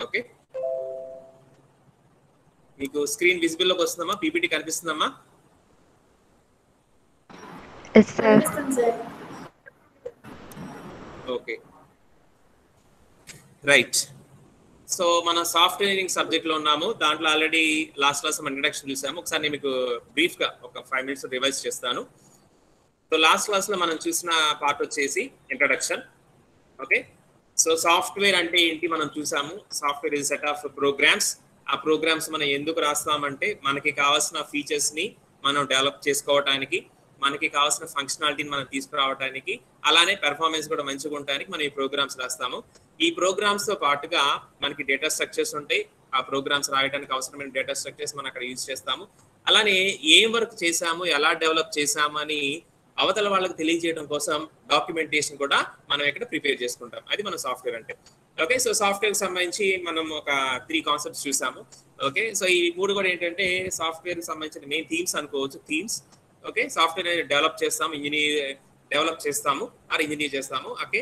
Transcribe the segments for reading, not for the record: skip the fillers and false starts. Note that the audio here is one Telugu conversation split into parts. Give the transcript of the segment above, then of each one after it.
ఓకే, మీకు స్క్రీన్ విజిబుల్ లోకి వస్తుందమ్మా? పీపీటీ కనిపిస్తుందమ్మా? Yes sir. Okay, right. So మన సాఫ్ట్వేర్ ఇంజనీరింగ్ సబ్జెక్ట్ లో ఉన్నాము. దాంట్లో ఆల్రెడీ లాస్ట్ క్లాస్ మనం ఇంట్రడక్షన్ చూసాము. ఒకసారి నేను మీకు బ్రీఫ్ గా ఒక 5 minutes రివైజ్ చేస్తాను. సో లాస్ట్ క్లాస్ లో మనం చూసిన పార్ట్ వచ్చేసి ఇంట్రడక్షన్. ఓకే, సో సాఫ్ట్వేర్ అంటే ఏంటి మనం చూసాము. Software is set of programs. ఆ ప్రోగ్రామ్స్ మనం ఎందుకు రాస్తామంటే మనకి కావాల్సిన ఫీచర్స్ ని మనం డెవలప్ చేసుకోవడానికి, మనకి కావాల్సిన ఫంక్షనాలిటీని మనం తీసుకురావడానికి, అలానే పెర్ఫార్మెన్స్ కూడా మంచిగా ఉండడానికి మనం ఈ ప్రోగ్రామ్స్ రాస్తాము. ఈ ప్రోగ్రామ్స్ తో పాటుగా మనకి డేటా స్ట్రక్చర్స్ ఉంటాయి. ఆ ప్రోగ్రామ్స్ రాయడానికి అవసరమైన డేటా స్ట్రక్చర్స్ మనం అక్కడ యూజ్ చేస్తాము. అలానే ఏం వర్క్ చేసాము, ఎలా డెవలప్ చేసాము అని అవతల వాళ్ళకి తెలియజేయడం కోసం డాక్యుమెంటేషన్ కూడా మనం ఇక్కడ ప్రిపేర్ చేసుకుంటాం. అది మన సాఫ్ట్వేర్ అంటే. ఓకే, సో సాఫ్ట్వేర్ కి సంబంధించి మనం ఒక 3 కాన్సెప్ట్స్ చూసాము. ఓకే, సో ఈ 3 కూడా ఏంటంటే సాఫ్ట్వేర్ కి సంబంధించిన మెయిన్ థీమ్స్ అనుకోవచ్చు. థీమ్స్. ఓకే, సాఫ్ట్వేర్ డెవలప్ చేస్తాము, డెవలప్ చేస్తాము ఆర్ ఇంజనీర్ చేస్తాము. ఓకే,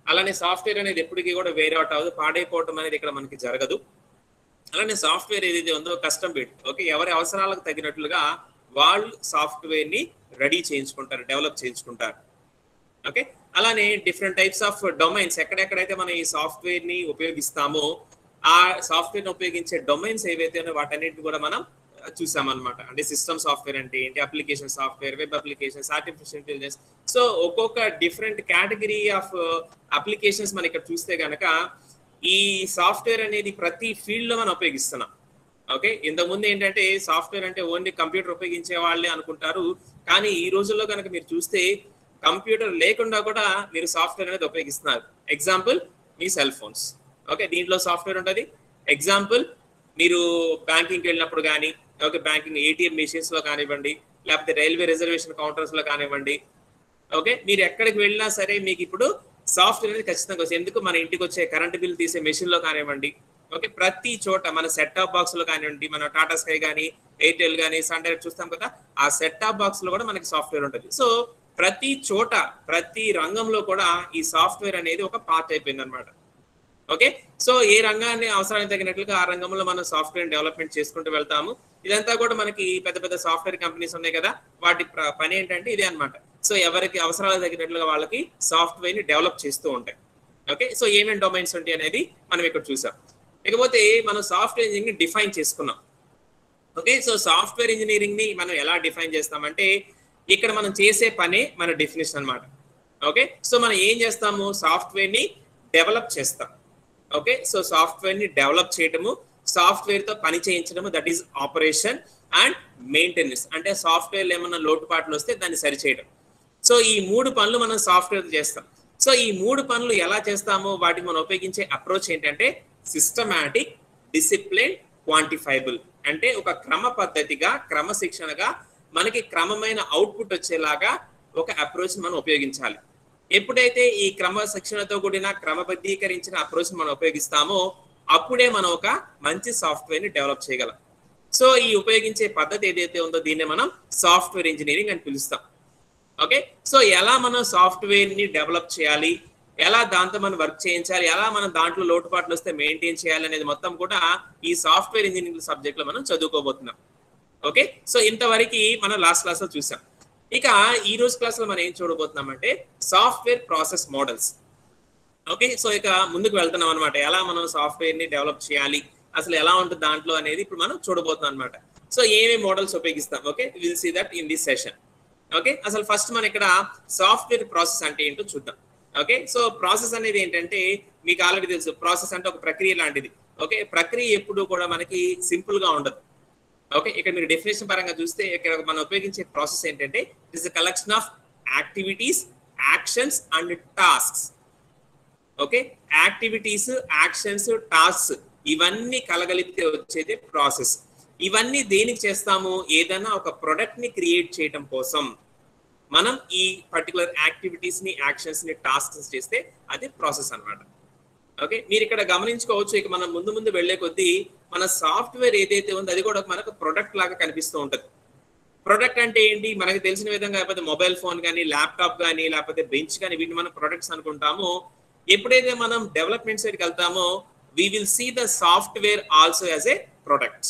అలానే సాఫ్ట్వేర్ అనేది ఎప్పటికీ కూడా వేరే అవుట్ అవ్వదు, పాడైపోవటం అనేది ఇక్కడ మనకి జరగదు. అలానే సాఫ్ట్వేర్ ఏదైతే ఉందో కస్టమ్ బిల్డ్. ఓకే, ఎవరి అవసరాలకు తగినట్లుగా వాళ్ళు సాఫ్ట్వేర్ ని రెడీ చేయించుకుంటారు, డెవలప్ చేయించుకుంటారు. ఓకే, అలానే డిఫరెంట్ టైప్స్ ఆఫ్ డొమైన్స్. ఎక్కడెక్కడైతే మనం ఈ సాఫ్ట్వేర్ ని ఉపయోగిస్తామో ఆ సాఫ్ట్వేర్ ని ఉపయోగించే డొమైన్స్ ఏవైతే ఉన్నాయో వాటన్నిటిని కూడా మనం చూసామన్నమాట. అంటే సిస్టమ్ సాఫ్ట్వేర్ అంటే ఏంటి, application software, web applications, artificial intelligence. So ఒక్కొక్క డిఫరెంట్ కేటగిరీ ఆఫ్ అప్లికేషన్స్ మనం ఇక్కడ చూస్తే గనక ఈ సాఫ్ట్వేర్ అనేది ప్రతి ఫీల్డ్ లో మనం ఉపయోగిస్తున్నాం. ఓకే, ఇంతకుముందు ఏంటంటే సాఫ్ట్వేర్ అంటే ఓన్లీ కంప్యూటర్ ఉపయోగించే వాళ్ళే అనుకుంటారు. కానీ ఈ రోజుల్లో కనుక మీరు చూస్తే కంప్యూటర్ లేకుండా కూడా మీరు సాఫ్ట్వేర్ అనేది ఉపయోగిస్తున్నారు. ఎగ్జాంపుల్ మీ సెల్ ఫోన్స్. ఓకే, దీంట్లో సాఫ్ట్వేర్ ఉంటుంది. ఎగ్జాంపుల్ మీరు బ్యాంకింగ్కి వెళ్ళినప్పుడు కానీ, ఓకే, బ్యాంకింగ్ ఏటీఎం మెషిన్స్ లో కానివ్వండి, లేకపోతే రైల్వే రిజర్వేషన్ కౌంటర్స్ లో కానివ్వండి. ఓకే, మీరు ఎక్కడికి వెళ్ళినా సరే మీకు ఇప్పుడు సాఫ్ట్వేర్ అనేది ఖచ్చితంగా వస్తుంది. ఎందుకు, మన ఇంటికి వచ్చే కరెంట్ బిల్ తీసే మెషిన్ లో కానివ్వండి, ఓకే, ప్రతి చోట మన సెట్ టాప్ బాక్స్ లో కానివ్వండి, మన టాటా స్కై కానీ, ఎయిర్టెల్ కానీ, సన్ డైరెక్ట్ చూస్తాం కదా, ఆ సెట్ టాప్ బాక్స్ లో కూడా మనకి సాఫ్ట్వేర్ ఉంటుంది. సో ప్రతి చోట ప్రతి రంగంలో కూడా ఈ సాఫ్ట్వేర్ అనేది ఒక పార్ట్ అయిపోయింది అనమాట. ఓకే, సో ఏ రంగాన్ని అవసరానికి తగినట్లుగా ఆ రంగంలో మనం సాఫ్ట్వేర్ డెవలప్మెంట్ చేసుకుంటూ వెళ్తాము. ఇదంతా కూడా మనకి పెద్ద పెద్ద సాఫ్ట్వేర్ కంపెనీస్ ఉన్నాయి కదా, వాటి పని ఏంటంటే ఇదే అనమాట. సో ఎవరికి అవసరాలకు తగినట్లుగా వాళ్ళకి సాఫ్ట్వేర్ ని డెవలప్ చేస్తూ ఉంటాయి. ఓకే, సో ఏమేమి డొమైన్స్ ఉంటాయి అనేది మనం ఇక్కడ చూసాం. ఇకపోతే మనం సాఫ్ట్వేర్ ఇంజనీరింగ్ డిఫైన్ చేసుకున్నాం. ఓకే, సో సాఫ్ట్వేర్ ఇంజనీరింగ్ ని మనం ఎలా డిఫైన్ చేస్తామంటే ఇక్కడ మనం చేసే పనే మన డెఫినేషన్ అనమాట. ఓకే, సో మనం ఏం చేస్తాము, సాఫ్ట్వేర్ ని డెవలప్ చేస్తాం. ఓకే, సో సాఫ్ట్వేర్ ని డెవలప్ చేయటము, సాఫ్ట్వేర్ తో పని చేయించడము, that is operation and maintenance. అంటే సాఫ్ట్వేర్ ఏమన్నా లోటుపాట్లు వస్తే దాన్ని సరిచేయడం. సో ఈ 3 పనులు మనం సాఫ్ట్వేర్ చేస్తాం. సో ఈ 3 పనులు ఎలా చేస్తామో వాటికి మనం ఉపయోగించే అప్రోచ్ ఏంటంటే సిస్టమాటిక్, డిసిప్లిన్, క్వాంటిఫైబుల్. అంటే ఒక క్రమ పద్ధతిగా, క్రమశిక్షణగా మనకి క్రమమైన అవుట్పుట్ వచ్చేలాగా ఒక అప్రోచ్ మనం ఉపయోగించాలి. ఎప్పుడైతే ఈ క్రమశిక్షణతో కూడిన క్రమబద్ధీకరించిన అప్రోచ్ మనం ఉపయోగిస్తామో అప్పుడే మనం ఒక మంచి సాఫ్ట్వేర్ ని డెవలప్ చేయగలం. సో ఈ ఉపయోగించే పద్ధతి ఏదైతే ఉందో దీన్నే మనం సాఫ్ట్వేర్ ఇంజనీరింగ్ అని పిలుస్తాం. ఓకే, సో ఎలా మనం సాఫ్ట్వేర్ ని డెవలప్ చేయాలి, ఎలా దాంతో మనం వర్క్ చేయించాలి, ఎలా మనం దాంట్లో లోటుపాట్లు వస్తే మెయింటైన్ చేయాలి అనేది మొత్తం కూడా ఈ సాఫ్ట్వేర్ ఇంజనీరింగ్ సబ్జెక్ట్ లో మనం చదువుకోబోతున్నాం. ఓకే, సో ఇంతవరకు మనం లాస్ట్ క్లాస్ లో చూసాం. ఇక ఈ రోజు క్లాస్ లో మనం ఏం చూడబోతున్నామంటే software process models. Okay, so ఇక ముందుకు వెళ్తున్నాం అనమాట. ఎలా మనం సాఫ్ట్వేర్ ని డెవలప్ చేయాలి, అసలు ఎలా ఉంటుంది దాంట్లో అనేది ఇప్పుడు మనం చూడబోతున్నాం అనమాట. సో ఏమేమి మోడల్స్ ఉపయోగిస్తాం, okay, will see that in this session. Okay, అసలు ఫస్ట్ మనం ఇక్కడ సాఫ్ట్వేర్ ప్రాసెస్ అంటే ఏంటో చూద్దాం. ఓకే, సో ప్రాసెస్ అనేది ఏంటంటే మీకు ఆల్రెడీ తెలుసు, ప్రాసెస్ అంటే ఒక ప్రక్రియ లాంటిది. ఓకే, ప్రక్రియ ఎప్పుడు కూడా మనకి సింపుల్ గా ఉండదు. ఓకే, ఇక్కడ మీరు డెఫినేషన్ పరంగా చూస్తే ఇక్కడ మనం ఉపయోగించే ప్రాసెస్ ఏంటంటే it is a collection of activities, actions and tasks. Okay, activities, actions, tasks ఇవన్నీ కలగలిపితే వచ్చేది ప్రాసెస్. ఇవన్నీ దేనికి చేస్తాము, ఏదైనా ఒక ప్రొడక్ట్ ని క్రియేట్ చేయడం కోసం మనం ఈ పర్టికులర్ యాక్టివిటీస్ ని, యాక్షన్స్ ని, టాస్క్స్ చేస్తే అది ప్రాసెస్ అన్నమాట. ఓకే, మీరు ఇక్కడ గమనించుకోవచ్చు, ఇక మనం ముందు ముందు వెళ్లే కొద్దీ మన సాఫ్ట్వేర్ ఏదైతే ఉందో అది కూడా మనకు ప్రొడక్ట్ లాగా కనిపిస్తూ ఉంటుంది. ప్రొడక్ట్ అంటే ఏంటి, మనకు తెలిసిన విధంగా లేకపోతే మొబైల్ ఫోన్ కానీ, ల్యాప్టాప్ కానీ, లేకపోతే బెంచ్ కానీ, వీటిని మనం ప్రొడక్ట్స్ అనుకుంటాము. ఎప్పుడైతే మనం డెవలప్మెంట్ సైడ్కి వెళ్తామో we will see the software also as a product.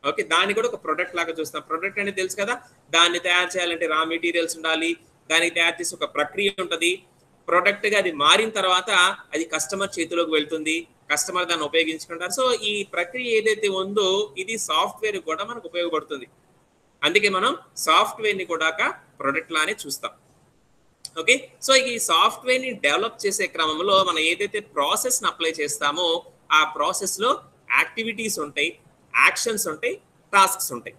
Okay, దాన్ని కూడా ఒక ప్రొడక్ట్ లాగా చూస్తాం. ప్రొడక్ట్ అనేది తెలుసు కదా, దాన్ని తయారు చేయాలంటే రా మెటీరియల్స్ ఉండాలి, దానికి తయారు చేసే ఒక ప్రక్రియ ఉంటుంది. ప్రొడక్ట్ గా అది మారిన తర్వాత అది కస్టమర్ చేతిలోకి వెళ్తుంది, కస్టమర్ దాన్ని ఉపయోగించుకుంటారు. సో ఈ ప్రక్రియ ఏదైతే ఉందో ఇది సాఫ్ట్వేర్ కూడా మనకు ఉపయోగపడుతుంది. అందుకే మనం సాఫ్ట్వేర్ ని కూడా ప్రొడక్ట్ లానే చూస్తాం. ఓకే, సో ఈ సాఫ్ట్వేర్ ని డెవలప్ చేసే క్రమంలో మనం ఏదైతే ప్రాసెస్ ని అప్లై చేస్తామో ఆ ప్రాసెస్ లో యాక్టివిటీస్ ఉంటాయి, యాక్షన్స్ ఉంటాయి, టాస్క్స్ ఉంటాయి.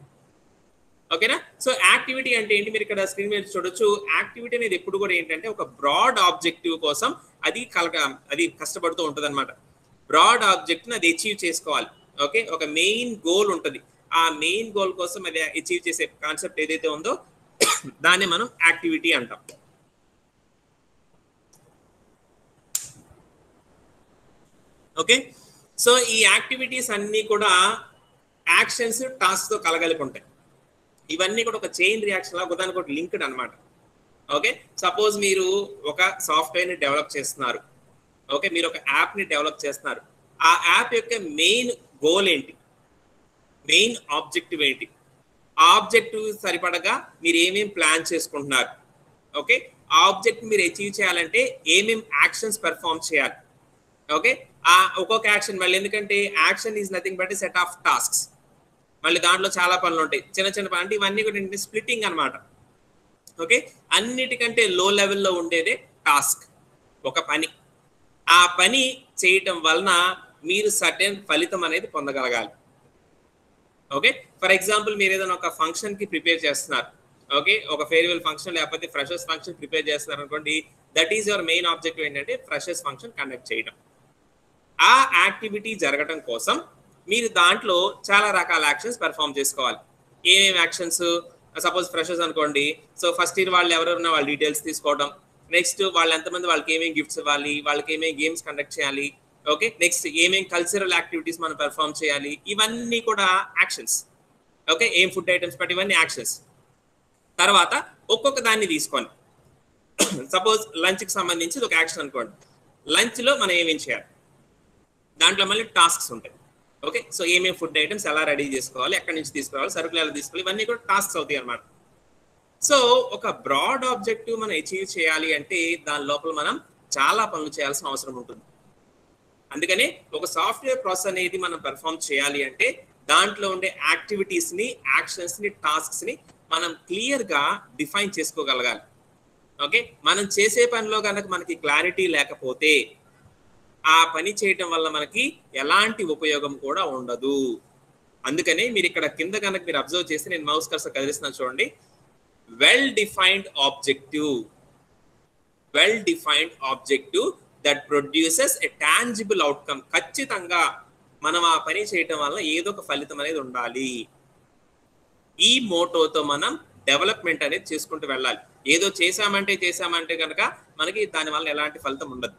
ఓకేనా? సో యాక్టివిటీ అంటే ఏంటి, మీరు ఇక్కడ స్క్రీన్ మీద చూడొచ్చు. యాక్టివిటీ అనేది ఎప్పుడు కూడా ఏంటంటే ఒక బ్రాడ్ ఆబ్జెక్టివ్ కోసం అది కష్టపడుతూ ఉంటుంది అనమాట. బ్రాడ్ ఆబ్జెక్ట్ ని అది అచీవ్ చేసుకోవాలి. ఓకే, ఒక మెయిన్ గోల్ ఉంటుంది. ఆ మెయిన్ గోల్ కోసం అది అచీవ్ చేసే కాన్సెప్ట్ ఏదైతే ఉందో దాన్ని మనం యాక్టివిటీ అంటాం. ఓకే, సో ఈ యాక్టివిటీస్ అన్ని కూడా యాక్షన్స్ టాస్క్ తో కలగలిపి ఉంటాయి. ఇవన్నీ కూడా ఒక చైన్ రియాక్షన్ లాగా దానికి ఒక లింక్డ్ అనమాట. ఓకే, సపోజ్ మీరు ఒక సాఫ్ట్వేర్ ని డెవలప్ చేస్తున్నారు. ఓకే, మీరు ఒక యాప్ ని డెవలప్ చేస్తున్నారు. ఆ యాప్ యొక్క మెయిన్ గోల్ ఏంటి, మెయిన్ ఆబ్జెక్టివ్ ఏంటి, ఆ ఆబ్జెక్టివ్ సరిపడగా మీరు ఏమేమి ప్లాన్ చేసుకుంటున్నారు. ఓకే, ఆ ఆబ్జెక్ట్ మీరు అచీవ్ చేయాలంటే ఏమేమి యాక్షన్స్ పెర్ఫార్మ్ చేయాలి. ఓకే, ఆ ఒక్కొక్క యాక్షన్ మళ్ళీ, ఎందుకంటే action is nothing but set of tasks. మళ్ళీ దాంట్లో చాలా పనులు ఉంటాయి, చిన్న చిన్న పనులు. అంటే ఇవన్నీ కూడా ఏంటంటే స్ప్లిట్టింగ్ అనమాట. ఓకే, అన్నిటికంటే లో లెవెల్లో ఉండేదే టాస్క్, ఒక పని. ఆ పని చేయటం వలన మీరు సర్టెన్ ఫలితం అనేది పొందగలగాలి. ఓకే, ఫర్ ఎగ్జాంపుల్ మీరు ఏదైనా ఒక ఫంక్షన్ కి ప్రిపేర్ చేస్తున్నారు. ఓకే, ఒక ఫేర్వెల్ ఫంక్షన్ లేకపోతే ఫ్రెషర్స్ ఫంక్షన్ ప్రిపేర్ చేస్తున్నారు అనుకోండి. That is your main objective ఏంటంటే ఫ్రెషర్స్ ఫంక్షన్ కండక్ట్ చేయడం. ఆ యాక్టివిటీ జరగడం కోసం మీరు దాంట్లో చాలా రకాల యాక్షన్స్ పెర్ఫామ్ చేసుకోవాలి. ఏమేమి యాక్షన్స్, సపోజ్ ఫ్రెషర్స్ అనుకోండి. సో ఫస్ట్ ఇయర్ వాళ్ళు ఎవరెవరున్నా వాళ్ళ డీటెయిల్స్ తీసుకోవడం, నెక్స్ట్ వాళ్ళు ఎంతమంది, వాళ్ళకి ఏమేమి గిఫ్ట్స్ ఇవ్వాలి, వాళ్ళకి ఏమేమి గేమ్స్ కండక్ట్ చేయాలి. ఓకే, నెక్స్ట్ ఏమేమి కల్చరల్ యాక్టివిటీస్ మనం పెర్ఫామ్ చేయాలి. ఇవన్నీ కూడా యాక్షన్స్. ఓకే, ఏం ఫుడ్ ఐటమ్స్ బట్ ఇవన్నీ యాక్షన్స్. తర్వాత ఒక్కొక్క దాన్ని తీసుకొని, సపోజ్ లంచ్కి సంబంధించి ఒక యాక్షన్ అనుకోండి. లంచ్లో మనం ఏమేమి చేయాలి, దాంట్లో మళ్ళీ టాస్క్స్ ఉంటాయి. ఓకే, సో ఏమేమి ఫుడ్ ఐటమ్స్ ఎలా రెడీ చేసుకోవాలి, ఎక్కడి నుంచి తీసుకురావాలి, సరుకులు ఎలా తీసుకోవాలి, ఇవన్నీ కూడా టాస్క్స్ అవుతాయి అన్నమాట. సో ఒక బ్రాడ్ ఆబ్జెక్టివ్ మనం అచీవ్ చేయాలి అంటే దాని లోపల మనం చాలా పనులు చేయాల్సిన అవసరం ఉంటుంది. అందుకనే ఒక సాఫ్ట్వేర్ ప్రాసెస్ అనేది మనం పెర్ఫామ్ చేయాలి అంటే దాంట్లో ఉండే యాక్టివిటీస్ ని, యాక్షన్స్ ని, టాస్క్స్ ని మనం క్లియర్ గా డిఫైన్ చేసుకోగలగాలి. ఓకే, మనం చేసే పనిలో కనుక మనకి క్లారిటీ లేకపోతే ఆ పని చేయటం వల్ల మనకి ఎలాంటి ఉపయోగం కూడా ఉండదు. అందుకనే మీరు ఇక్కడ కింద కనుక మీరు అబ్జర్వ్ చేస్తే, నేను మౌస్ కర్సర్ కదిలిస్తున్నాను చూడండి. Well defined objective that produces a tangible outcome. ఖచ్చితంగా మనం ఆ పని చేయటం వల్ల ఏదో ఒక ఫలితం అనేది ఉండాలి. ఈ మోటోతో మనం డెవలప్మెంట్ అనేది చేసుకుంటూ వెళ్ళాలి. ఏదో చేసామంటే కనుక మనకి దాని వల్ల ఎలాంటి ఫలితం ఉండదు.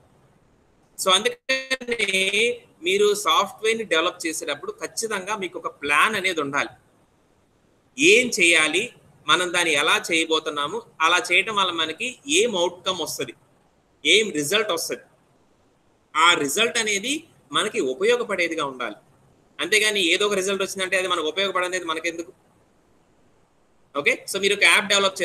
సో అందుకని మీరు సాఫ్ట్వేర్ ని డెవలప్ చేసేటప్పుడు ఖచ్చితంగా మీకు ఒక ప్లాన్ అనేది ఉండాలి. ఏం చేయాలి, మనం దాన్ని ఎలా చేయబోతున్నాము, అలా చేయటం వల్ల మనకి ఏం అవుట్కమ్ వస్తుంది, ఏం రిజల్ట్ వస్తుంది, ఆ రిజల్ట్ అనేది మనకి ఉపయోగపడేదిగా ఉండాలి. అంతేగాని ఏదో ఒక రిజల్ట్ వచ్చిందంటే అది మనకు ఉపయోగపడనేది మనకెందుకు. ఓకే, సో మీరు ఒక యాప్ డెవలప్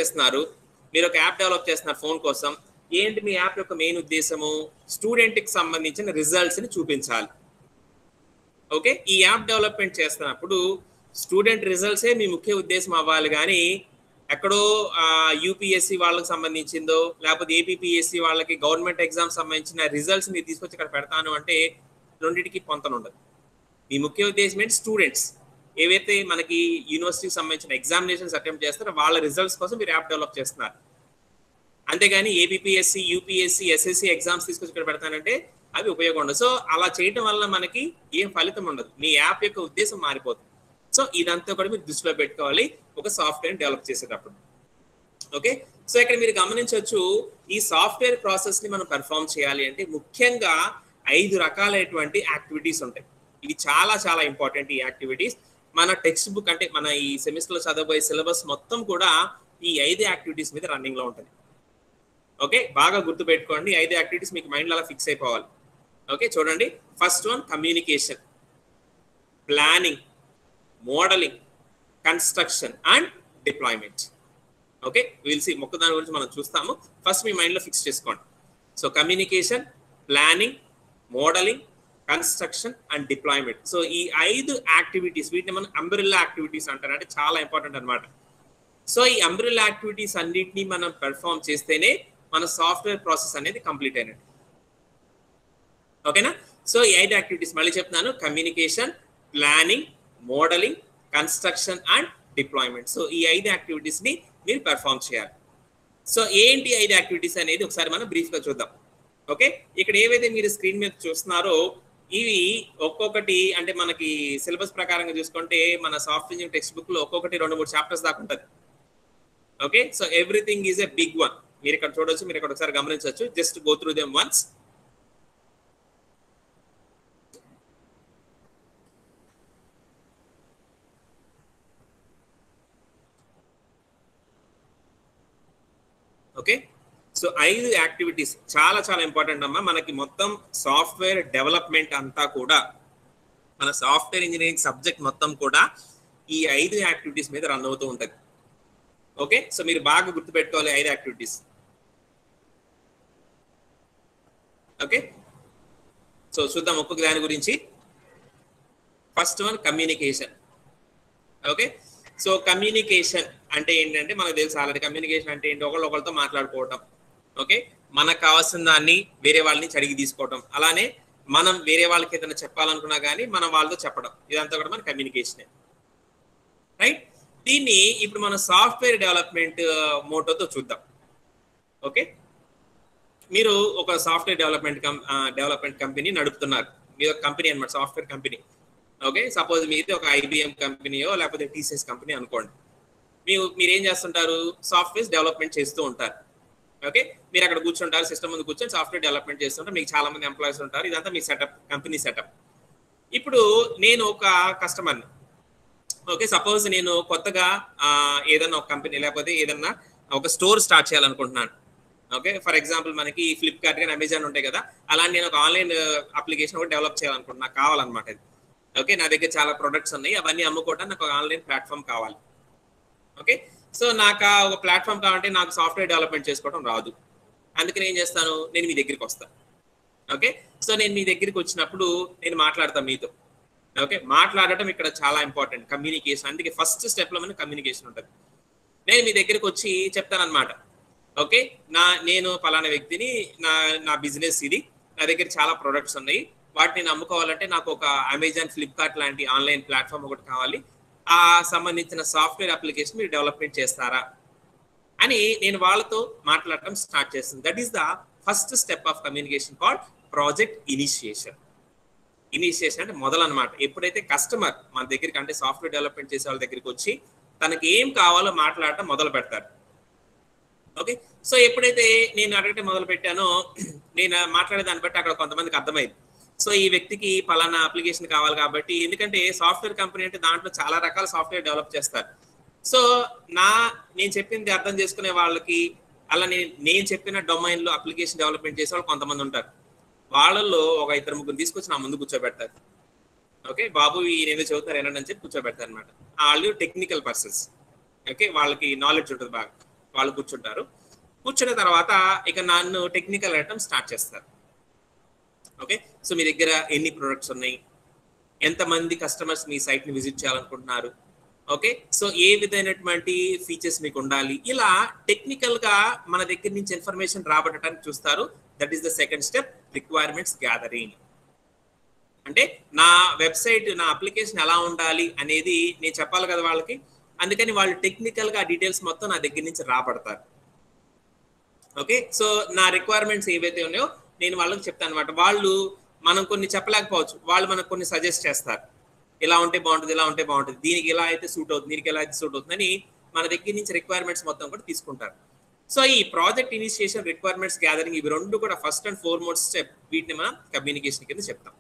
చేస్తున్నారు ఫోన్ కోసం. ఏంటి మీ యాప్ యొక్క మెయిన్ ఉద్దేశము, స్టూడెంట్ కి సంబంధించిన రిజల్ట్స్ ని చూపించాలి. ఓకే, ఈ యాప్ డెవలప్మెంట్ చేస్తున్నప్పుడు స్టూడెంట్ రిజల్ట్సే మీ ముఖ్య ఉద్దేశం అవ్వాలి, కానీ ఎక్కడో యూపీఎస్సీ వాళ్ళకి సంబంధించిందో లేకపోతే ఏపీపీఎస్సీ వాళ్ళకి గవర్నమెంట్ ఎగ్జామ్ సంబంధించిన రిజల్ట్స్ మీరు తీసుకొచ్చి ఇక్కడ పెడతాను అంటే రెండింటికి పొంతన ఉండదు. మీ ముఖ్య ఉద్దేశం ఏంటి, స్టూడెంట్స్ ఏవైతే మనకి యూనివర్సిటీకి సంబంధించిన ఎగ్జామినేషన్స్ అటెంప్ట్ చేస్తారో వాళ్ళ రిజల్ట్స్ కోసం మీరు యాప్ డెవలప్ చేస్తున్నారు. అంతేగాని ఏపీపీఎస్సీ, యూపీఎస్సీ, ఎస్ఎస్సీ ఎగ్జామ్స్ తీసుకొచ్చి ఇక్కడ పెడతానంటే అవి ఉపయోగం ఉండదు. సో అలా చేయటం వల్ల మనకి ఏం ఫలితం ఉండదు, మీ యాప్ యొక్క ఉద్దేశం మారిపోతుంది. సో ఇదంతా కూడా మీరు దృష్టిలో పెట్టుకోవాలి ఒక సాఫ్ట్వేర్ డెవలప్ చేసేటప్పుడు. ఓకే, సో ఇక్కడ మీరు గమనించవచ్చు, ఈ సాఫ్ట్వేర్ ప్రాసెస్ ని మనం పెర్ఫామ్ చేయాలి అంటే ముఖ్యంగా 5 రకాలైనటువంటి యాక్టివిటీస్ ఉంటాయి. ఇవి చాలా చాలా ఇంపార్టెంట్. ఈ యాక్టివిటీస్ మన టెక్స్ట్ బుక్ అంటే మన ఈ సెమిస్టర్ లో చదవబోయే సిలబస్ మొత్తం కూడా ఈ 5 యాక్టివిటీస్ మీద రన్నింగ్ లో ఉంటుంది. ఓకే, బాగా గుర్తుపెట్టుకోండి. 5 యాక్టివిటీస్ మీకు మైండ్ లో అలా ఫిక్స్ అయిపోవాలి. ఓకే, చూడండి. First one communication, planning, modelling, construction and deployment. Okay, will see దాని గురించి మనం చూస్తాము. ఫస్ట్ మీ మైండ్లో ఫిక్స్ చేసుకోండి. So communication, planning, modelling, construction and deployment. So ఈ 5 యాక్టివిటీస్, వీటిని మనం అంబ్రెల్లా యాక్టివిటీస్ అంటారు. అంటే చాలా ఇంపార్టెంట్ అనమాట. సో ఈ అంబ్రెల్లా యాక్టివిటీస్ అన్నిటినీ మనం పెర్ఫామ్ చేస్తేనే మన సాఫ్ట్వేర్ ప్రాసెస్ అనేది కంప్లీట్ అయినట్టు. ఓకేనా? సో ఈ 5 యాక్టివిటీస్ మళ్ళీ చెప్తున్నాను: communication, planning, modelling, construction and deployment. So ఈ 5 యాక్టివిటీస్ ని మీరు పెర్ఫామ్ చేయాలి. సో ఏంటి 5 యాక్టివిటీస్ అనేది ఒకసారి మనం బ్రీఫ్ గా చూద్దాం. ఓకే, ఇక్కడ ఏవైతే మీరు స్క్రీన్ మీద చూస్తున్నారో ఇవి ఒక్కొక్కటి, అంటే మనకి సిలబస్ ప్రకారంగా చూసుకుంటే మన సాఫ్ట్వేర్ ఇంజనీరింగ్ టెక్స్ట్ బుక్ లో ఒక్కొక్కటి 2-3 చాప్టర్స్ దాకా ఉంటుంది. Okay, so everything is a big one. మీరు ఇక్కడ చూడొచ్చు, మీరు ఇక్కడ ఒకసారి గమనించవచ్చు. Just go through them once. Okay, so 5 activities చాలా చాలా ఇంపార్టెంట్ అమ్మా. మనకి మొత్తం సాఫ్ట్వేర్ డెవలప్మెంట్ అంతా కూడా, మన సాఫ్ట్వేర్ ఇంజనీరింగ్ సబ్జెక్ట్ మొత్తం కూడా ఈ 5 యాక్టివిటీస్ మీద రన్ అవుతూ ఉంటుంది. ఓకే, సో మీరు బాగా గుర్తుపెట్టుకోవాలి 5 యాక్టివిటీస్. ఓకే, సో చూద్దాం ఒక్కొక్క దాని గురించి. First one communication. Okay, so communication అంటే ఏంటంటే మనకు తెలుసు ఆల్రెడీ. కమ్యూనికేషన్ అంటే ఏంటి? ఒకళ్ళతో మాట్లాడుకోవటం. ఓకే, మనకు కావాల్సిన దాన్ని వేరే వాళ్ళ నుంచి అడిగి తీసుకోవటం, అలానే మనం వేరే వాళ్ళకి ఏదైనా చెప్పాలనుకున్నా కానీ మనం వాళ్ళతో చెప్పడం, ఇదంతా కూడా మన కమ్యూనికేషనే. రైట్, దీన్ని ఇప్పుడు మనం సాఫ్ట్వేర్ డెవలప్మెంట్ మోటోతో చూద్దాం. ఓకే, మీరు ఒక సాఫ్ట్వేర్ డెవలప్మెంట్ కంపెనీ నడుపుతున్నారు. మీరు ఒక కంపెనీ అనమాట, సాఫ్ట్వేర్ కంపెనీ. ఓకే, సపోజ్ మీది ఒక IBM కంపెనీయో లేకపోతే TCS కంపెనీ అనుకోండి. మీరేం చేస్తుంటారు? సాఫ్ట్వేర్ డెవలప్మెంట్ చేస్తూ ఉంటారు. ఓకే, మీరు అక్కడ కూర్చుంటారు, సిస్టమ్ ముందు కూర్చొని సాఫ్ట్వేర్ డెవలప్మెంట్ చేస్తుంటారు. మీకు చాలా మంది ఎంప్లాయీస్ ఉంటారు. ఇదంతా మీ సెటప్, కంపెనీ సెటప్. ఇప్పుడు నేను ఒక కస్టమర్ని. ఓకే, సపోజ్ నేను కొత్తగా ఏదన్నా ఒక కంపెనీ లేకపోతే ఏదన్నా ఒక స్టోర్ స్టార్ట్ చేయాలనుకుంటున్నాను. ఓకే, ఫర్ ఎగ్జాంపుల్ మనకి ఫ్లిప్కార్ట్ కానీ అమెజాన్ ఉంటాయి కదా, అలా నేను ఒక ఆన్లైన్ అప్లికేషన్ ఒకటి డెవలప్ చేయాలనుకుంటున్నాను. నాకు కావాలన్నమాట ఇది. ఓకే, నా దగ్గర చాలా ప్రొడక్ట్స్ ఉన్నాయి, అవన్నీ అమ్ముకోవడానికి నాకు ఒక ఆన్లైన్ ప్లాట్ఫామ్ కావాలి. ఓకే, సో నాకు ఒక ప్లాట్ఫామ్ కావాలంటే నాకు సాఫ్ట్వేర్ డెవలప్మెంట్ చేసుకోవడం రాదు. అందుకని ఏం చేస్తాను? నేను మీ దగ్గరికి వస్తాను. ఓకే, సో నేను మీ దగ్గరికి వచ్చినప్పుడు నేను మాట్లాడతాను మీతో. ఓకే, మాట్లాడటం ఇక్కడ చాలా ఇంపార్టెంట్, కమ్యూనికేషన్. అందుకే ఫస్ట్ స్టెప్లో మనకి కమ్యూనికేషన్ ఉంటుంది. నేను మీ దగ్గరికి వచ్చి చెప్తాను అనమాట. ఓకే, నేను పలానా వ్యక్తిని, నా బిజినెస్ ఇది, నా దగ్గర చాలా ప్రొడక్ట్స్ ఉన్నాయి, వాటిని నేను అమ్ముకోవాలంటే నాకు ఒక అమెజాన్, ఫ్లిప్కార్ట్ లాంటి ఆన్లైన్ ప్లాట్ఫామ్ ఒకటి కావాలి, ఆ సంబంధించిన సాఫ్ట్వేర్ అప్లికేషన్ మీరు డెవలప్మెంట్ చేస్తారా అని నేను వాళ్ళతో మాట్లాడటం స్టార్ట్ చేస్తుంది. That is the first step of communication called project initiation. Initiation అంటే మొదలన్నమాట. ఎప్పుడైతే కస్టమర్ మన దగ్గరికి, అంటే సాఫ్ట్వేర్ డెవలప్మెంట్ చేసే వాళ్ళ దగ్గరికి వచ్చి తనకి ఏం కావాలో మాట్లాడటం మొదలు పెడతారు. ఓకే, సో ఎప్పుడైతే నేను అడగటం మొదలు పెట్టానో, నేను మాట్లాడే దాన్ని బట్టి అక్కడ కొంతమందికి అర్థమైంది. సో ఈ వ్యక్తికి పలానా అప్లికేషన్ కావాలి కాబట్టి, ఎందుకంటే సాఫ్ట్వేర్ కంపెనీ అంటే దాంట్లో చాలా రకాల సాఫ్ట్వేర్ డెవలప్ చేస్తారు. సో నేను చెప్పింది అర్థం చేసుకునే వాళ్ళకి, అలా నేను చెప్పిన డొమైన్ లో అప్లికేషన్ డెవలప్మెంట్ చేసే వాళ్ళు కొంతమంది ఉంటారు. వాళ్ళల్లో ఒక 2-3 తీసుకొచ్చి నా ముందు కూర్చోబెడతారు. ఓకే, బాబు ఈయన ఏదో చదువుతారు ఏనండి అని చెప్పి కూర్చోబెడతారు అనమాట. వాళ్ళు టెక్నికల్ పర్సన్స్. ఓకే, వాళ్ళకి నాలెడ్జ్ ఉంటుంది బాగా. వాళ్ళు కూర్చుంటారు. కూర్చున్న తర్వాత ఇక నన్ను టెక్నికల్ ఐటమ్ స్టార్ట్ చేస్తారు. ఓకే, సో మీ దగ్గర ఎన్ని ప్రొడక్ట్స్ ఉన్నాయి, ఎంతమంది కస్టమర్స్ మీ సైట్ని విజిట్ చేయాలనుకుంటున్నారు, ఓకే, సో ఏ విధమైనటువంటి ఫీచర్స్ మీకు ఉండాలి, ఇలా టెక్నికల్గా మన దగ్గర నుంచి ఇన్ఫర్మేషన్ రాబట్టడానికి చూస్తారు. That is the second step, requirements gathering. అంటే నా వెబ్సైట్, నా అప్లికేషన్ ఎలా ఉండాలి అనేది నేను చెప్పాలి కదా వాళ్ళకి. అందుకని వాళ్ళు టెక్నికల్గా డీటెయిల్స్ మొత్తం నా దగ్గర నుంచి రాబడతారు. ఓకే, సో నా రిక్వైర్మెంట్స్ ఏవైతే ఉన్నాయో నేను వాళ్ళకి చెప్తాను అనమాట. వాళ్ళు మనం కొన్ని చెప్పలేకపోవచ్చు, వాళ్ళు మనకు కొన్ని సజెస్ట్ చేస్తారు. ఇలా ఉంటే బాగుంటుంది, ఇలా ఉంటే బాగుంటుంది, దీనికి ఎలా అయితే సూట్ అవుతుంది, దీనికి ఎలా అయితే సూట్ అవుతుంది అని మన దగ్గర నుంచి రిక్వైర్మెంట్స్ మొత్తం కూడా తీసుకుంటారు. సో ఈ ప్రాజెక్ట్ ఇనిషియేషన్, రిక్వైర్మెంట్స్ గ్యాదరింగ్, ఇవి రెండు కూడా ఫస్ట్ అండ్ ఫార్మోస్ట్ స్టెప్. వీటిని మనం కమ్యూనికేషన్ కింద చెప్తాం.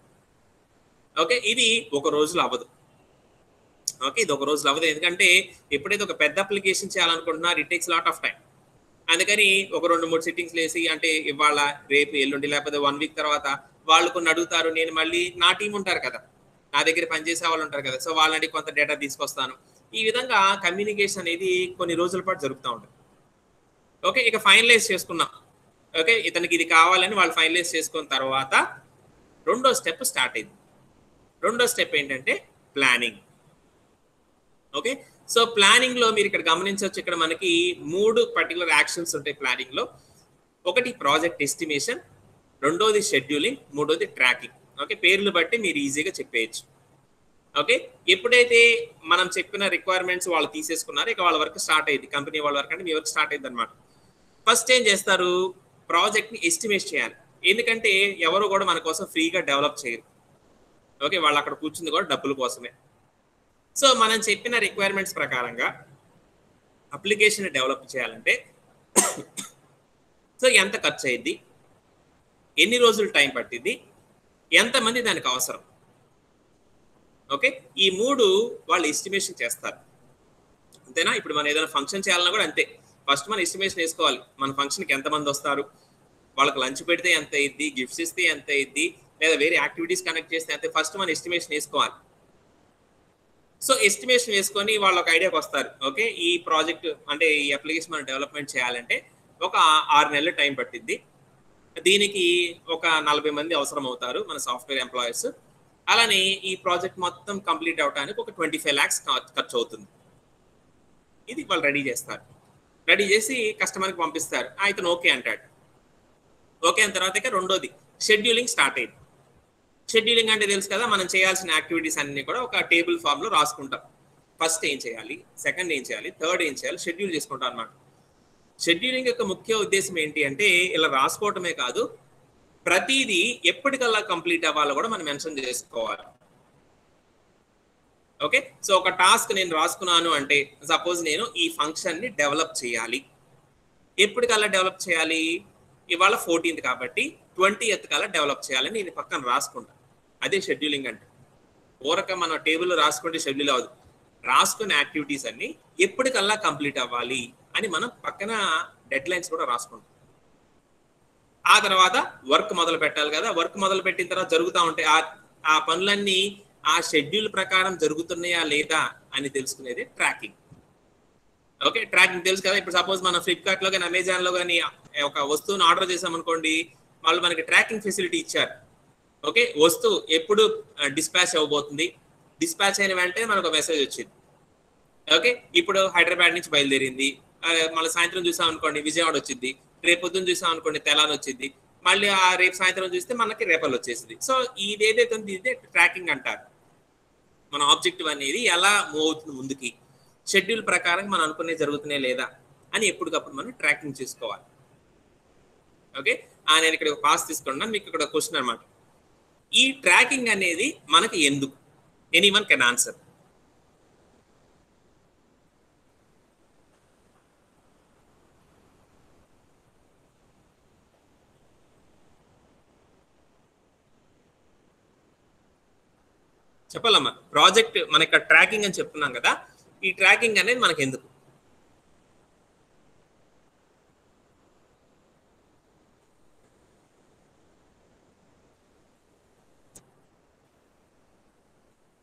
ఓకే, ఇది ఒక రోజులో అవ్వదు. ఓకే, ఇది ఒక రోజులో అవ్వదు. ఎందుకంటే ఎప్పుడైతే ఒక పెద్ద అప్లికేషన్ చేయాలనుకుంటున్నారు, it takes lot of time. అందుకని ఒక 2-3 సిట్టింగ్స్ వేసి, అంటే ఇవాళ, రేపు, ఎల్లుండి, లేకపోతే 1 వీక్ తర్వాత వాళ్ళు కొన్ని అడుగుతారు, నేను మళ్ళీ నా టీం ఉంటారు కదా, నా దగ్గర పనిచేసే వాళ్ళు ఉంటారు కదా, సో వాళ్ళని కొంత డేటా తీసుకొస్తాను. ఈ విధంగా కమ్యూనికేషన్ అనేది కొన్ని రోజుల పాటు జరుగుతూ ఉంటుంది. ఓకే, ఇక ఫైనలైజ్ చేసుకున్నాం. ఓకే, ఇతనికి ఇది కావాలని వాళ్ళు ఫైనలైజ్ చేసుకున్న తర్వాత రెండో స్టెప్ స్టార్ట్ అయింది. రెండో స్టెప్ ఏంటంటే ప్లానింగ్. ఓకే, సో ప్లానింగ్ లో మీరు ఇక్కడ గమనించవచ్చు, ఇక్కడ మనకి 3 పర్టికులర్ యాక్షన్స్ ఉంటాయి ప్లానింగ్ లో. ఒకటి ప్రాజెక్ట్ ఎస్టిమేషన్, రెండోది షెడ్యూలింగ్, మూడోది ట్రాకింగ్. ఓకే, పేర్లు బట్టి మీరు ఈజీగా చెప్పేయచ్చు. ఓకే, ఎప్పుడైతే మనం చెప్పిన రిక్వైర్మెంట్స్ వాళ్ళు తీసేసుకున్నారో ఇక వాళ్ళ వర్క్ స్టార్ట్ అయ్యింది. కంపెనీ వాళ్ళ వర్క్ అంటే మీ వర్క్ స్టార్ట్ అయింది అనమాట. ఫస్ట్ ఏం చేస్తారు, ప్రాజెక్ట్ ని ఎస్టిమేట్ చేయాలి. ఎందుకంటే ఎవరు కూడా మన కోసం ఫ్రీగా డెవలప్ చేయరు. ఓకే, వాళ్ళు అక్కడ కూర్చుంది కూడా డబ్బుల కోసమే. సో మనం చెప్పిన రిక్వైర్మెంట్స్ ప్రకారంగా అప్లికేషన్ డెవలప్ చేయాలంటే సో ఎంత ఖర్చు అయ్యింది, ఎన్ని రోజులు టైం పట్టింది, ఎంతమంది దానికి అవసరం. ఓకే, ఈ 3 వాళ్ళు ఎస్టిమేషన్ చేస్తారు. అంతేనా? ఇప్పుడు మనం ఏదైనా ఫంక్షన్ చేయాలన్నా కూడా అంతే. ఫస్ట్ మనం ఎస్టిమేషన్ వేసుకోవాలి, మన ఫంక్షన్కి ఎంతమంది వస్తారు, వాళ్ళకి లంచ్ పెడితే ఎంత అయింది, గిఫ్ట్స్ ఇస్తే ఎంత అయింది, లేదా వేరే యాక్టివిటీస్ కనెక్ట్ చేస్తే అంతే. ఫస్ట్ మనం ఎస్టిమేషన్ వేసుకోవాలి. సో ఎస్టిమేషన్ వేసుకొని వాళ్ళు ఒక ఐడియాకి వస్తారు. ఓకే, ఈ ప్రాజెక్ట్ అంటే ఈ అప్లికేషన్ మనం డెవలప్మెంట్ చేయాలంటే ఒక 6 నెలలు టైం పట్టింది, దీనికి ఒక 40 మంది అవసరం అవుతారు మన సాఫ్ట్వేర్ ఎంప్లాయీస్. అలానే ఈ ప్రాజెక్ట్ మొత్తం కంప్లీట్ అవడానికి ఒక 25 lakhs ఖర్చు అవుతుంది. ఇది వాళ్ళు రెడీ చేస్తారు. రెడీ చేసి కస్టమర్కి పంపిస్తారు. ఇతను ఓకే అంటాడు. ఓకే అయిన తర్వాత ఇక రెండోది షెడ్యూలింగ్ స్టార్ట్ అయింది. షెడ్యూలింగ్ అంటే తెలుసు కదా, మనం చేయాల్సిన యాక్టివిటీస్ అన్ని కూడా ఒక టేబుల్ ఫామ్ లో రాసుకుంటాం. ఫస్ట్ ఏం చేయాలి, సెకండ్ ఏం చేయాలి, థర్డ్ ఏం చేయాలి, షెడ్యూల్ చేసుకుంటాం అన్నమాట. షెడ్యూలింగ్ యొక్క ముఖ్య ఉద్దేశం ఏంటి అంటే ఇలా రాసుకోవటమే కాదు, ప్రతిదీ ఎప్పటికల్లా కంప్లీట్ అవ్వాలో కూడా మనం మెన్షన్ చేసుకోవాలి. ఓకే, సో ఒక టాస్క్ నేను రాసుకున్నాను అంటే సపోజ్ నేను ఈ ఫంక్షన్ ని డెవలప్ చేయాలి, ఎప్పటికల్లా డెవలప్ చేయాలి, ఇవాళ 14th కాబట్టి 20th కల్లా డెవలప్ చేయాలని నేను పక్కన రాసుకుంటా. అదే షెడ్యూలింగ్ అంటే. ఊరక మన టేబుల్ రాసుకుంటే షెడ్యూల్ అవ్వదు. రాసుకున్న యాక్టివిటీస్ అన్ని ఎప్పటికల్లా కంప్లీట్ అవ్వాలి అని మనం పక్కన డెడ్ లైన్స్ కూడా రాసుకుంటాం. ఆ తర్వాత వర్క్ మొదలు పెట్టాలి కదా, వర్క్ మొదలు పెట్టిన తర్వాత జరుగుతూ ఉంటాయి ఆ పనులన్నీ ఆ షెడ్యూల్ ప్రకారం జరుగుతున్నాయా లేదా అని తెలుసుకునేది ట్రాకింగ్. ఓకే, ట్రాకింగ్ తెలుసు కదా. ఇప్పుడు సపోజ్ మనం ఫ్లిప్కార్ట్ లో కానీ అమెజాన్ లో కానీ ఒక వస్తువుని ఆర్డర్ చేసాం అనుకోండి, వాళ్ళు మనకి ట్రాకింగ్ ఫెసిలిటీ ఇచ్చారు. ఓకే, వస్తువు ఎప్పుడు డిస్పాచ్ అవ్వబోతుంది, డిస్పాచ్ అయిన వెంటనే మనకు మెసేజ్ వచ్చింది. ఓకే, ఇప్పుడు హైదరాబాద్ నుంచి బయలుదేరింది, మళ్ళీ సాయంత్రం చూసాం అనుకోండి విజయవాడ వచ్చింది, రేపు పొద్దున్న చూసాం అనుకోండి తెలంగాణ వచ్చింది, మళ్ళీ ఆ రేపు సాయంత్రం చూస్తే మనకి రేపల్ వచ్చేసింది. సో ఇది ఏదైతే ఉంది ఇదే ట్రాకింగ్ అంటారు. మన ఆబ్జెక్టివ్ అనేది ఎలా మూవ్ అవుతుంది ముందుకి, షెడ్యూల్ ప్రకారం మనం అనుకునే జరుగుతున్నాయి లేదా అని ఎప్పటికప్పుడు మనం ట్రాకింగ్ చేసుకోవాలి. ఓకే, నేను ఇక్కడ ఒక పాస్ తీసుకున్నాను, మీకు ఇక్కడ క్వశ్చన్ అనమాట. ఈ ట్రాకింగ్ అనేది మనకి ఎందుకు? Anyone can answer. చెప్పాలమ్మా, ప్రాజెక్ట్ మన ఇక్కడ ట్రాకింగ్ అని చెప్తున్నాం కదా, ఈ ట్రాకింగ్ అనేది మనకి ఎందుకు?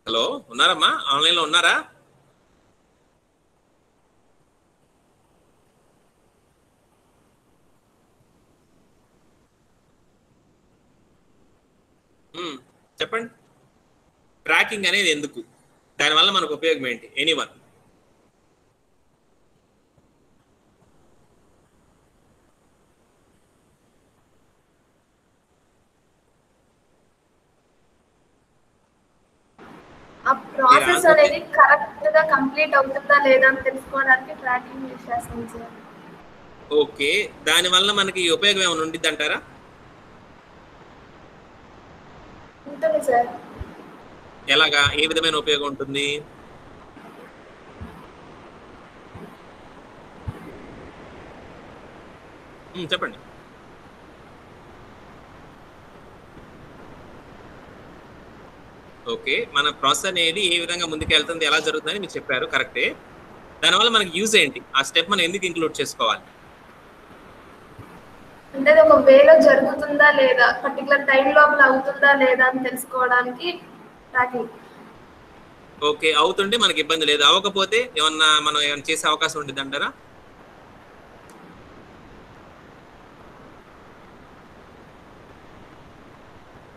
హలో, ఉన్నారమ్మా? ఆన్లైన్ లో ఉన్నారా? చెప్పండి, ట్రాకింగ్ అనేది ఎందుకు, దానివల్ల మనకు ఉపయోగం ఏంటి? ఎనీవన్? ఆ ప్రాసెస్ అనేది కరెక్ట్ గా కంప్లీట్ అవుతుందా లేదా అని తెలుసుకోవడానికి ట్రాకింగ్ యూస్ చేస్తాం సార్. ఓకే, దాని వల్ల మనకి ఉపయోగం ఏమైనా ఉండిద్ది అంటారా? ఉంటుంది సార్. ఎలాగా, ఏ విధమైన ఉపయోగం ఉంటుంది? చెప్పండి. ఓకే, మన ప్రాసెస్ అనేది ఏ విధంగా ముందుకు వెళ్తుంది, ఎలా జరుగుతుందని మీరు చెప్పారు, కరెక్టే. దానివల్ల మనకి యూజ్ ఏంటి, ఆ స్టెప్ మనం ఎందుకు ఇంక్లూడ్ చేసుకోవాలి? అంటే అది ఒక వేలో జరుగుతుందా లేదా, పర్టికులర్ టైం లోపల అవుతుందా లేదా అని తెలుసుకోవడానికి ట్రాకింగ్. ఓకే, అవుతుంటే మనకి ఇబ్బంది లేదు, అవ్వకపోతే ఏమన్నా మనం ఏమైనా చేసే అవకాశం ఉంటుంది అంటారా?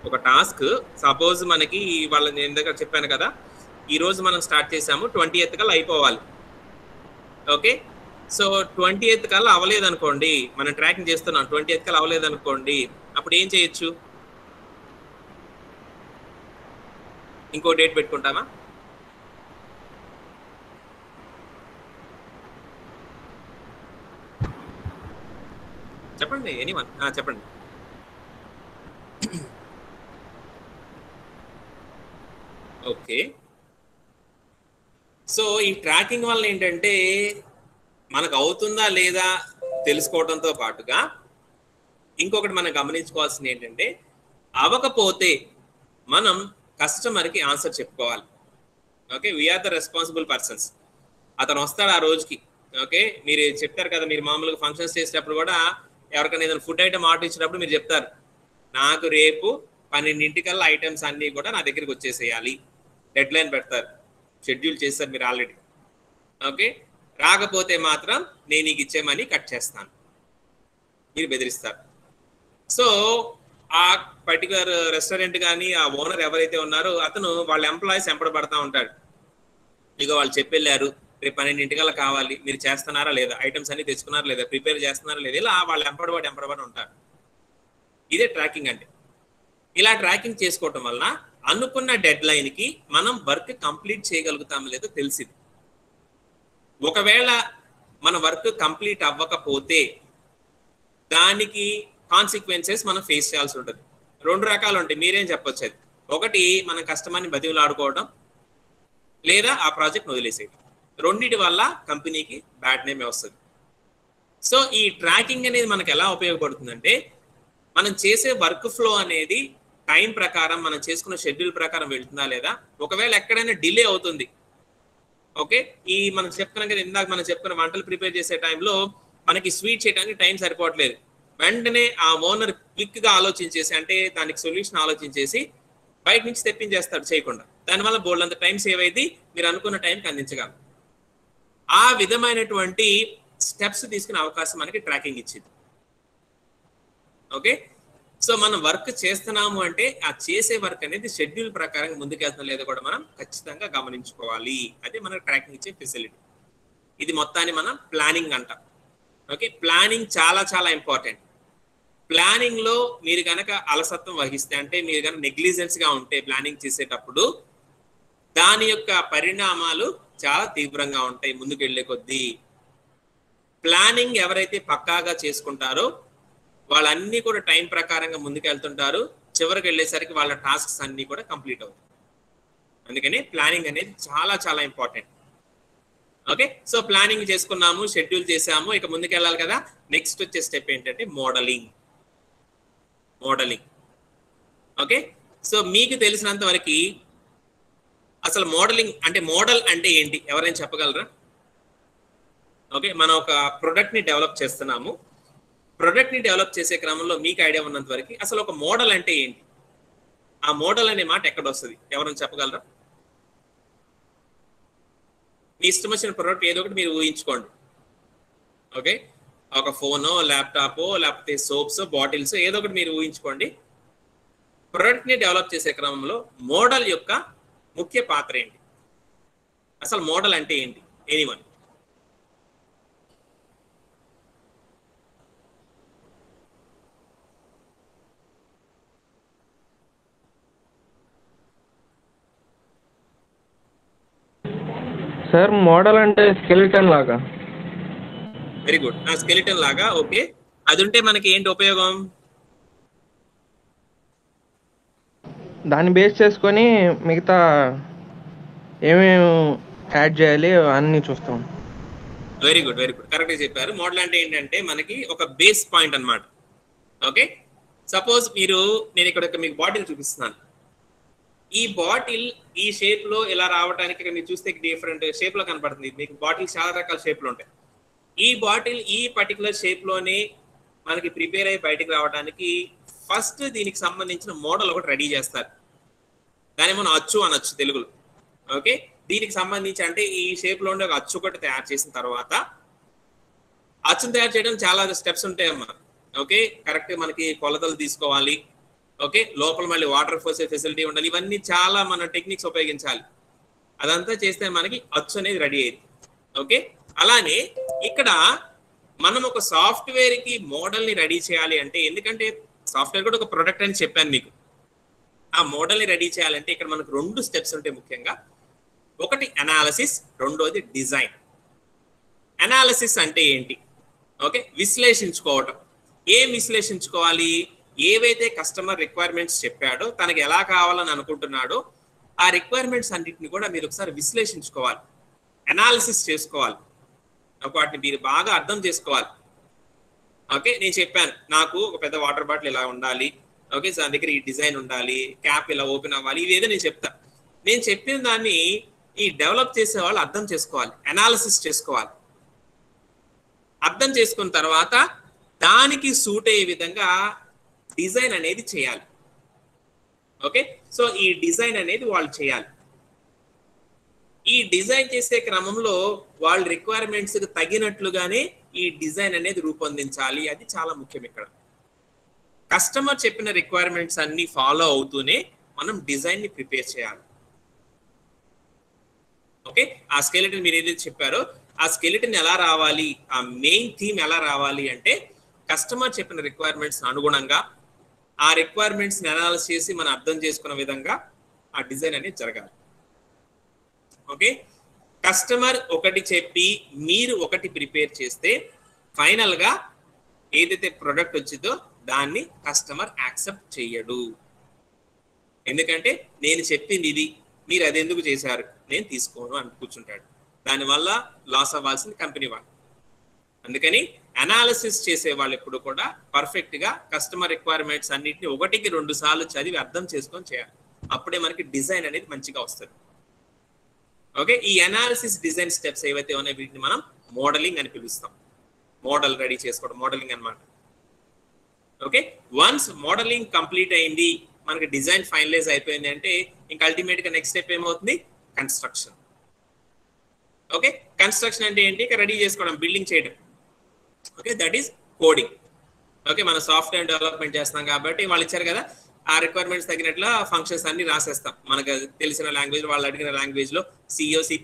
ఒక టాస్క్ సపోజ్ మనకి వాళ్ళ నేను దగ్గర చెప్పాను కదా, ఈ రోజు మనం స్టార్ట్ చేసాము 20th కల్లా అయిపోవాలి. ఓకే, సో 20th కల్లా అవ్వలేదు అనుకోండి, మనం ట్రాకింగ్ చేస్తున్నాం, 20th కల్లా అవ్వలేదు అనుకోండి, అప్పుడు ఏం చేయొచ్చు? ఇంకో డేట్ పెట్టుకుంటామా? చెప్పండి, ఎనీవన్ చెప్పండి. ఓకే, సో ఈ ట్రాకింగ్ వల్ల ఏంటంటే మనకు అవుతుందా లేదా తెలుసుకోవడంతో పాటుగా ఇంకొకటి మనం గమనించుకోవాల్సింది ఏంటంటే, అవ్వకపోతే మనం కస్టమర్కి ఆన్సర్ చెప్పుకోవాలి. Okay, we are the responsible persons. అతను వస్తాడు ఆ రోజుకి. ఓకే, మీరు చెప్తారు కదా, మీరు మామూలుగా ఫంక్షన్స్ చేసేటప్పుడు కూడా ఎవరికైనా ఏదైనా ఫుడ్ ఐటమ్ ఆర్డర్ ఇచ్చినప్పుడు మీరు చెప్తారు, నాకు రేపు 12 ఐటమ్స్ అన్నీ కూడా నా దగ్గరికి వచ్చేసేయాలి, డెడ్ లైన్ పెడతారు, షెడ్యూల్ చేస్తారు మీరు ఆల్రెడీ. ఓకే, రాకపోతే మాత్రం నేను నీకు ఇచ్చే మనీ కట్ చేస్తాను, మీరు బెదిరిస్తారు. సో ఆ పర్టికులర్ రెస్టారెంట్ కానీ ఆ ఓనర్ ఎవరైతే ఉన్నారో అతను వాళ్ళ ఎంప్లాయీస్ ఎంపడబడతా ఉంటాడు, ఇక వాళ్ళు చెప్పెళ్ళారు రేపు 12 కావాలి, మీరు చేస్తున్నారా లేదా, ఐటమ్స్ అన్ని తెచ్చుకున్నారా లేదా, ప్రిపేర్ చేస్తున్నారా లేదా, ఇలా వాళ్ళు ఎంపడబడి ఉంటారు. ఇదే ట్రాకింగ్ అంటే. ఇలా ట్రాకింగ్ చేసుకోవటం వల్ల అనుకున్న డెడ్ లైన్కి మనం వర్క్ కంప్లీట్ చేయగలుగుతామో లేదో తెలిసింది. ఒకవేళ మన వర్క్ కంప్లీట్ అవ్వకపోతే దానికి కాన్సిక్వెన్సెస్ మనం ఫేస్ చేయాల్సి ఉంటుంది. 2 రకాలు ఉంటాయి, మీరేం చెప్పొచ్చు. అది ఒకటి, మన కస్టమర్ని బతిమలాడుకోవడం, లేదా ఆ ప్రాజెక్ట్ వదిలేసేయడం. రెండింటి వల్ల కంపెనీకి బ్యాడ్ నేమ్ వస్తుంది. సో ఈ ట్రాకింగ్ అనేది మనకు ఎలా ఉపయోగపడుతుందంటే, మనం చేసే వర్క్ ఫ్లో అనేది టైం ప్రకారం మనం చేసుకున్న షెడ్యూల్ ప్రకారం వెళ్తుందా లేదా, ఒకవేళ ఎక్కడైనా డిలే అవుతుంది. ఓకే, ఈ మనం చెప్పుకున్నాం కదా ఇందాక మనం చెప్పుకున్న వంటలు ప్రిపేర్ చేసే టైంలో మనకి స్వీట్ చేయడానికి టైం సరిపోవట్లేదు, వెంటనే ఆ ఓనర్ క్విక్గా ఆలోచించేసి, అంటే దానికి సొల్యూషన్ ఆలోచించేసి బయట నుంచి తెప్పించేస్తాడు చేయకుండా. దానివల్ల బోల్డ్ అంత టైం సేవ్ అయింది, మీరు అనుకున్న టైంకి అందించగలరు. ఆ విధమైనటువంటి స్టెప్స్ తీసుకునే అవకాశం మనకి ట్రాకింగ్ ఇచ్చింది. ఓకే, సో మనం వర్క్ చేస్తున్నాము అంటే ఆ చేసే వర్క్ అనేది షెడ్యూల్ ప్రకారం ముందుకెళ్తున్నా లేదో కూడా మనం ఖచ్చితంగా గమనించుకోవాలి. అది మన ట్రాకింగ్ ఇచ్చే ఫెసిలిటీ. ఇది మొత్తాన్ని మనం ప్లానింగ్ అంటాం. ఓకే, ప్లానింగ్ చాలా చాలా ఇంపార్టెంట్. ప్లానింగ్ లో మీరు కనుక అలసత్వం వహిస్తే, అంటే మీరు కనుక నెగ్లిజెన్స్ గా ఉంటే ప్లానింగ్ చేసేటప్పుడు దాని యొక్క పరిణామాలు చాలా తీవ్రంగా ఉంటాయి ముందుకు వెళ్ళే కొద్దీ. ప్లానింగ్ ఎవరైతే పక్కాగా చేసుకుంటారో వాళ్ళన్నీ కూడా టైం ప్రకారంగా ముందుకెళ్తుంటారు, చివరికి వెళ్ళేసరికి వాళ్ళ టాస్క్స్ అన్నీ కూడా కంప్లీట్ అవుతాయి. అందుకని ప్లానింగ్ అనేది చాలా చాలా ఇంపార్టెంట్. ఓకే, సో ప్లానింగ్ చేసుకున్నాము, షెడ్యూల్ చేసాము, ఇక ముందుకు వెళ్ళాలి కదా. నెక్స్ట్ వచ్చే స్టెప్ ఏంటంటే మోడలింగ్. ఓకే, సో మీకు తెలిసినంత వరకు అసలు మోడలింగ్ అంటే, మోడల్ అంటే ఏంటి ఎవరైనా చెప్పగలరా? ఓకే, మనం ఒక ప్రొడక్ట్ని డెవలప్ చేస్తున్నాము, ప్రొడక్ట్ని డెవలప్ చేసే క్రమంలో మీకు ఐడియా ఉన్నంత వరకు అసలు ఒక మోడల్ అంటే ఏంటి, ఆ మోడల్ అనే మాట ఎక్కడ వస్తుంది, ఎవరైనా చెప్పగలరా? మీ ఇష్టం వచ్చిన ప్రొడక్ట్ ఏదో ఒకటి మీరు ఊహించుకోండి. ఓకే, ఒక ఫోనో, ల్యాప్టాపో, లేకపోతే సోప్స్, బాటిల్స్, ఏదో ఒకటి మీరు ఊహించుకోండి. ప్రొడక్ట్ని డెవలప్ చేసే క్రమంలో మోడల్ యొక్క ముఖ్య పాత్ర ఏంటి, అసలు మోడల్ అంటే ఏంటి? ఎనీవన్? సార్ మోడల్ అంటే స్కెలిటన్ లాగా. వెరీ గుడ్, స్కెలిటన్ లాగా. ఓకే, అది ఉంటే మనకి ఏంటి ఉపయోగం? దాన్ని బేస్ చేసుకొని మిగతా ఏమేమి యాడ్ చేయాలి అన్నీ చూస్తాం. వెరీ గుడ్, వెరీ గుడ్, కరెక్ట్గా చెప్పారు. మోడల్ అంటే ఏంటంటే మనకి ఒక బేస్ పాయింట్ అన్నమాట. ఓకే, సపోజ్ నేను ఇక్కడ మీకు బాటిల్ చూపిస్తున్నాను. ఈ బాటిల్ ఈ షేప్ లో ఇలా రావడానికి మీరు చూస్తే డిఫరెంట్ షేప్ లో కనపడుతుంది మీకు. బాటిల్ చాలా రకాల షేప్లు ఉంటాయి. ఈ బాటిల్ ఈ పర్టికులర్ షేప్ లోనే మనకి ప్రిపేర్ అయ్యి బయటకు రావడానికి ఫస్ట్ దీనికి సంబంధించిన మోడల్ ఒకటి రెడీ చేస్తారు. దాన్ని మనం అచ్చు అనొచ్చు తెలుగులో. ఓకే, దీనికి సంబంధించి అంటే ఈ షేప్ లో ఉండే ఒక అచ్చు ఒకటి తయారు చేసిన తర్వాత, అచ్చును తయారు చేయడం చాలా స్టెప్స్ ఉంటాయమ్మా. ఓకే, కరెక్ట్ మనకి కొలతలు తీసుకోవాలి. ఓకే, లోపల మళ్ళీ వాటర్ పోసే ఫెసిలిటీ ఉండాలి. ఇవన్నీ చాలా మన టెక్నిక్స్ ఉపయోగించాలి. అదంతా చేస్తే మనకి అచ్చు అనేది రెడీ అయ్యింది. ఓకే, అలానే ఇక్కడ మనం ఒక సాఫ్ట్వేర్ కి మోడల్ ని రెడీ చేయాలి అంటే, ఎందుకంటే సాఫ్ట్వేర్ కూడా ఒక ప్రొడక్ట్ అని చెప్పాను మీకు. ఆ మోడల్ ని రెడీ చేయాలంటే ఇక్కడ మనకు 2 స్టెప్స్ ఉంటాయి ముఖ్యంగా. ఒకటి అనాలిసిస్, రెండోది డిజైన్. అనాలిసిస్ అంటే ఏంటి? ఓకే, విశ్లేషించుకోవటం. ఏం విశ్లేషించుకోవాలి? ఏవైతే కస్టమర్ రిక్వైర్మెంట్స్ చెప్పాడో, తనకి ఎలా కావాలని అనుకుంటున్నాడో ఆ రిక్వైర్మెంట్స్ అన్నిటిని కూడా మీరు ఒకసారి విశ్లేషించుకోవాలి, అనాలిసిస్ చేసుకోవాలి. వాటిని మీరు బాగా అర్థం చేసుకోవాలి. ఓకే, నేను చెప్పాను నాకు ఒక పెద్ద వాటర్ బాటిల్ ఇలా ఉండాలి. ఓకే, దాని దగ్గర ఈ డిజైన్ ఉండాలి, క్యాప్ ఇలా ఓపెన్ అవ్వాలి, ఇదేదో నేను చెప్తా. నేను చెప్పిన దాన్ని ఈ డెవలప్ చేసే వాళ్ళు అర్థం చేసుకోవాలి, అనాలిసిస్ చేసుకోవాలి. అర్థం చేసుకున్న తర్వాత దానికి సూట్ అయ్యే విధంగా డిజైన్ అనేది చేయాలి. ఓకే, సో ఈ డిజైన్ అనేది వాళ్ళు చేయాలి. ఈ డిజైన్ చేసే క్రమంలో వాళ్ళ రిక్వైర్మెంట్స్ కి తగినట్లుగానే ఈ డిజైన్ అనేది రూపొందించాలి. అది చాలా ముఖ్యం. ఇక్కడ కస్టమర్ చెప్పిన రిక్వైర్మెంట్స్ అన్ని ఫాలో అవుతూనే మనం డిజైన్ ని ప్రిపేర్ చేయాలి. ఓకే, ఆ స్కెలిటన్ మీరు ఏదైతే చెప్పారో ఆ స్కెలిటన్ ఎలా రావాలి, ఆ మెయిన్ థీమ్ ఎలా రావాలి అంటే, కస్టమర్ చెప్పిన రిక్వైర్మెంట్స్ అనుగుణంగా ఆ రిక్వైర్మెంట్స్ ని అనాలిసిస్ చేసి మనం అర్థం చేసుకున్న విధంగా ఆ డిజైన్ అనేది జరగాలి. ఓకే, కస్టమర్ ఒకటి చెప్పి మీరు ఒకటి ప్రిపేర్ చేస్తే ఫైనల్ గా ఏదైతే ప్రొడక్ట్ వచ్చిందో దాన్ని కస్టమర్ యాక్సెప్ట్ చేయడు. ఎందుకంటే నేను చెప్పింది ఇది, మీరు అది ఎందుకు చేశారు, నేను తీసుకోను అని కూర్చుంటాడు. దానివల్ల లాస్ అవ్వాల్సింది కంపెనీ వాళ్ళు. అందుకని అనాలిసిస్ చేసే వాళ్ళు ఎప్పుడు కూడా పర్ఫెక్ట్ గా కస్టమర్ రిక్వైర్మెంట్స్ అన్నిటిని 1కి 2 సార్లు చదివి అర్థం చేసుకొని చేయాలి. అప్పుడే మనకి డిజైన్ అనేది మంచిగా వస్తుంది. ఓకే, ఈ అనాలిసిస్ డిజైన్ స్టెప్స్ ఏవైతే ఉన్నాయో వీటిని మనం మోడలింగ్ అని పిలుస్తాం. మోడల్ రెడీ చేసుకోవడం మోడలింగ్ అన్నమాట. ఓకే, వన్స్ మోడలింగ్ కంప్లీట్ అయింది, మనకి డిజైన్ ఫైనలైజ్ అయిపోయింది అంటే ఇంకా అల్టిమేట్ గా నెక్స్ట్ స్టెప్ ఏమవుతుంది? కన్స్ట్రక్షన్. ఓకే, కన్స్ట్రక్షన్ అంటే ఏంటి? ఇక రెడీ చేసుకోవడం, బిల్డింగ్ చేయడం. Okay, that is coding. Okay, మనం సాఫ్ట్వేర్ డెవలప్మెంట్ చేస్తాం కాబట్టి వాళ్ళు ఇచ్చారు కదా, ఆ రిక్వైర్మెంట్స్ తగినట్లు ఫంక్షన్స్ అన్ని రాసేస్తాం. మనకు తెలిసిన లాంగ్వేజ్, వాళ్ళు అడిగిన లాంగ్వేజ్ లో సిఓ, C++,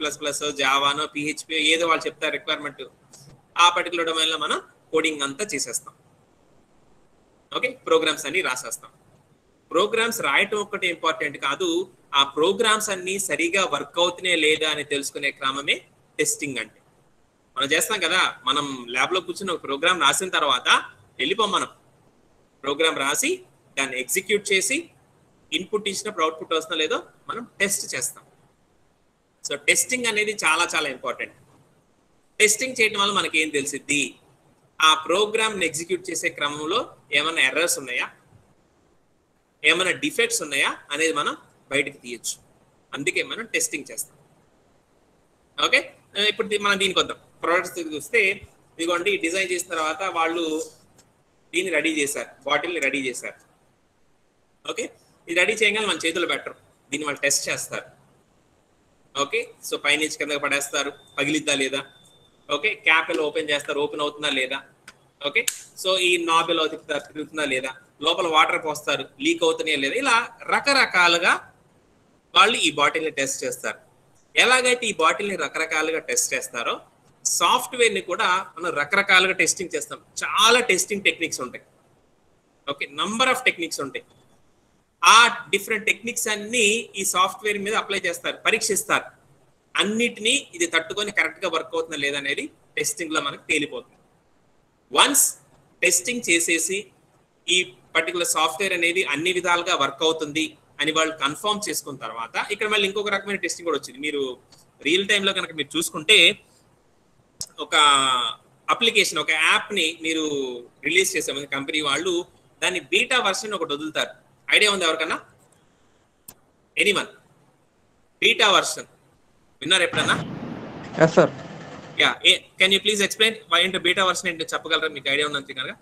జావానో, PHP ఏదో వాళ్ళు చెప్తారు రిక్వైర్మెంట్, ఆ పర్టికులర్ డొమైన్ లో మనం కోడింగ్ అంతా చేసేస్తాం. ఓకే, ప్రోగ్రామ్స్ అన్ని రాసేస్తాం. ప్రోగ్రామ్స్ రాయటం ఒక్కటి ఇంపార్టెంట్ కాదు, ఆ ప్రోగ్రామ్స్ అన్ని సరిగా వర్క్ అవుతున్నాయా లేదా అని తెలుసుకునే క్రమమే టెస్టింగ్ అంటే. మనం చేస్తాం కదా, మనం ల్యాబ్ లో కూర్చుని ఒక ప్రోగ్రామ్ రాసిన తర్వాత వెళ్ళిపోం, మనం ప్రోగ్రామ్ రాసి దాన్ని ఎగ్జిక్యూట్ చేసి ఇన్పుట్ ఇచ్చినప్పుడు అవుట్పుట్ వస్తుందో లేదో మనం టెస్ట్ చేస్తాం. సో టెస్టింగ్ అనేది చాలా చాలా ఇంపార్టెంట్. టెస్టింగ్ చేయడం వల్ల మనకి ఏం తెలిసిద్ది? ఆ ప్రోగ్రామ్ ఎగ్జిక్యూట్ చేసే క్రమంలో ఏమైనా ఎర్రర్స్ ఉన్నాయా, ఏమైనా డిఫెక్ట్స్ ఉన్నాయా అనేది మనం బయటకు తీయచ్చు. అందుకే మనం టెస్టింగ్ చేస్తాం. ఓకే, ఇప్పుడు మనం దీనికి వద్దాం. ప్రొడక్ట్స్ చూస్తే ఇదిగోండి, డిజైన్ చేసిన తర్వాత వాళ్ళు దీన్ని రెడీ చేశారు, బాటిల్ని రెడీ చేశారు. ఓకే, ఇది రెడీ చేయగానే మన చేతులు పెట్టరు, దీన్ని వాళ్ళు టెస్ట్ చేస్తారు. ఓకే, సో పైనుంచి కిందకి పడేస్తారు, పగిలిద్దా లేదా. ఓకే, క్యాప్ ఎలా ఓపెన్ చేస్తారు, ఓపెన్ అవుతుందా లేదా. ఓకే, సో ఈ నాబ్ ఎలా తిరుగుతుందా లేదా, లోపల వాటర్ పోస్తారు, లీక్ అవుతున్నాయా లేదా. ఇలా రకరకాలుగా వాళ్ళు ఈ బాటిల్ని టెస్ట్ చేస్తారు. ఎలాగైతే ఈ బాటిల్ని రకరకాలుగా టెస్ట్ చేస్తారో సాఫ్ట్వేర్ ని కూడా మనం రకరకాలుగా టెస్టింగ్ చేస్తాం. చాలా టెస్టింగ్ టెక్నిక్స్ ఉంటాయి. ఓకే, నంబర్ ఆఫ్ టెక్నిక్స్ ఉంటాయి. ఆ డిఫరెంట్ టెక్నిక్స్ అన్ని ఈ సాఫ్ట్వేర్ మీద అప్లై చేస్తారు, పరీక్షిస్తారు. అన్నిటినీ ఇది తట్టుకొని కరెక్ట్ గా వర్క్ అవుతుందా లేదా అనేది టెస్టింగ్ లో మనకు తేలిపోతుంది. వన్స్ టెస్టింగ్ చేసేసి ఈ పర్టికులర్ సాఫ్ట్వేర్ అనేది అన్ని విధాలుగా వర్క్ అవుతుంది అని వాళ్ళు కన్ఫర్మ్ చేసుకున్న తర్వాత ఇక్కడ మళ్ళీ ఇంకొక రకమైన టెస్టింగ్ కూడా వచ్చింది. మీరు రియల్ టైంలో కనుక మీరు చూసుకుంటే ఒక అప్లికేషన్, ఒక యాప్ ని మీరు రిలీజ్ చేసే కంపెనీ వాళ్ళు దాన్ని బీటా వర్షన్ ఒకటి వదులుతారు. ఐడియా ఉంది ఎవరికన్నా? ఎనీవన్? బీటా వర్షన్ విన్నారు ఎప్పుడన్నా? yes sir. Yeah, can you please explain why అంటే బీటా వర్షన్ ఏంటో చెప్పగలరా? మీకు ఐడియా ఉన్నంత కనుక.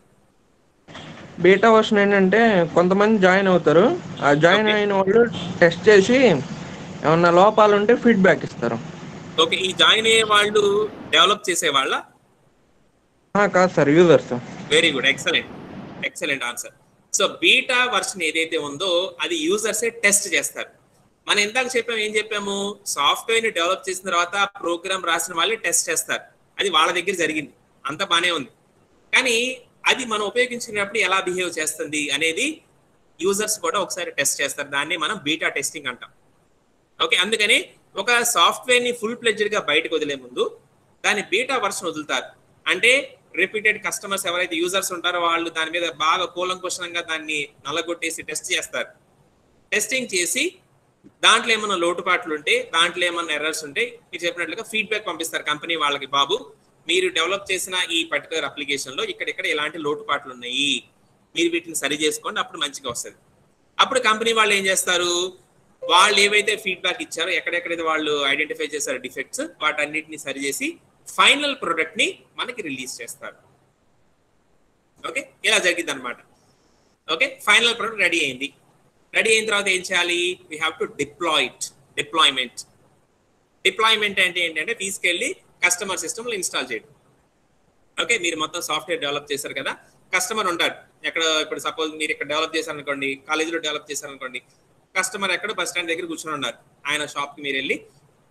బీటా వర్షన్ ఏంటంటే కొంతమంది జాయిన్ అవుతారు. ఆ జాయిన్ ఓకే అయిన వాళ్ళు టెస్ట్ చేసి ఏమన్నా లోపాలు ఉంటే ఫీడ్బ్యాక్ ఇస్తారు. ఓకే ఈ జాయిన్ అయ్యే వాళ్ళు డెవలప్ చేసే వాళ్ళ? కాదు sir, users. Very good, excellent answer. So beta version ఏదైతే ఉందో అది యూజర్సే టెస్ట్ చేస్తారు. మనం ఇందాక ఏం చెప్పాము, సాఫ్ట్వేర్ ని డెవలప్ చేసిన తర్వాత ప్రోగ్రామ్ రాసిన వాళ్ళే టెస్ట్ చేస్తారు. అది వాళ్ళ దగ్గర జరిగింది, అంతా బానే ఉంది. కానీ అది మనం ఉపయోగించినప్పుడు ఎలా బిహేవ్ చేస్తుంది అనేది యూజర్స్ కూడా ఒకసారి టెస్ట్ చేస్తారు. దాన్ని మనం బీటా టెస్టింగ్ అంటాం. ఓకే, అందుకని ఒక సాఫ్ట్వేర్ ని ఫుల్ ప్లెడ్జ్డ్ గా బయటకు వదిలే ముందు దాని బీటా వర్షన్ వదులుతారు. అంటే రిపీటెడ్ కస్టమర్స్ ఎవరైతే యూజర్స్ ఉంటారో వాళ్ళు దాని మీద బాగా కూలంకుషంగా దాన్ని నల్లగొట్టేసి టెస్ట్ చేస్తారు. టెస్టింగ్ చేసి దాంట్లో ఏమైనా లోటుపాట్లు ఉంటే, దాంట్లో ఏమైనా ఎర్రర్స్ ఉంటే మీరు చెప్పినట్లుగా ఫీడ్బ్యాక్ పంపిస్తారు కంపెనీ వాళ్ళకి. బాబు, మీరు డెవలప్ చేసిన ఈ పర్టికులర్ అప్లికేషన్ లో ఇక్కడ ఎలాంటి లోటుపాట్లు ఉన్నాయి, మీరు వీటిని సరి చేసుకోండి, అప్పుడు మంచిగా వస్తుంది. అప్పుడు కంపెనీ వాళ్ళు ఏం చేస్తారు, వాళ్ళు ఏవైతే ఫీడ్బ్యాక్ ఇచ్చారో, ఎక్కడెక్కడైతే వాళ్ళు ఐడెంటిఫై చేశారో డిఫెక్ట్స్, వాటన్నిటిని సరిచేసి ఫైనల్ ప్రొడక్ట్ ని మనకి రిలీజ్ చేస్తారు. ఓకే, ఇలా జరిగింది అనమాట. ఓకే, ఫైనల్ ప్రొడక్ట్ రెడీ అయింది. రెడీ అయిన తర్వాత ఏం చేయాలి, we have to deployment. Deployment అంటే ఏంటంటే తీసుకెళ్ళి కస్టమర్ సిస్టమ్లో ఇన్స్టాల్ చేయడం. ఓకే, మీరు మొత్తం సాఫ్ట్వేర్ డెవలప్ చేశారు కదా, కస్టమర్ ఉంటారు ఎక్కడ. ఇప్పుడు సపోజ్ మీరు ఇక్కడ డెవలప్ చేశారనుకోండి, కాలేజీలో డెవలప్ చేశారనుకోండి, కస్టమర్ ఎక్కడ బస్ స్టాండ్ దగ్గర కూర్చొని ఉన్నారు. ఆయన షాప్కి మీరు వెళ్ళి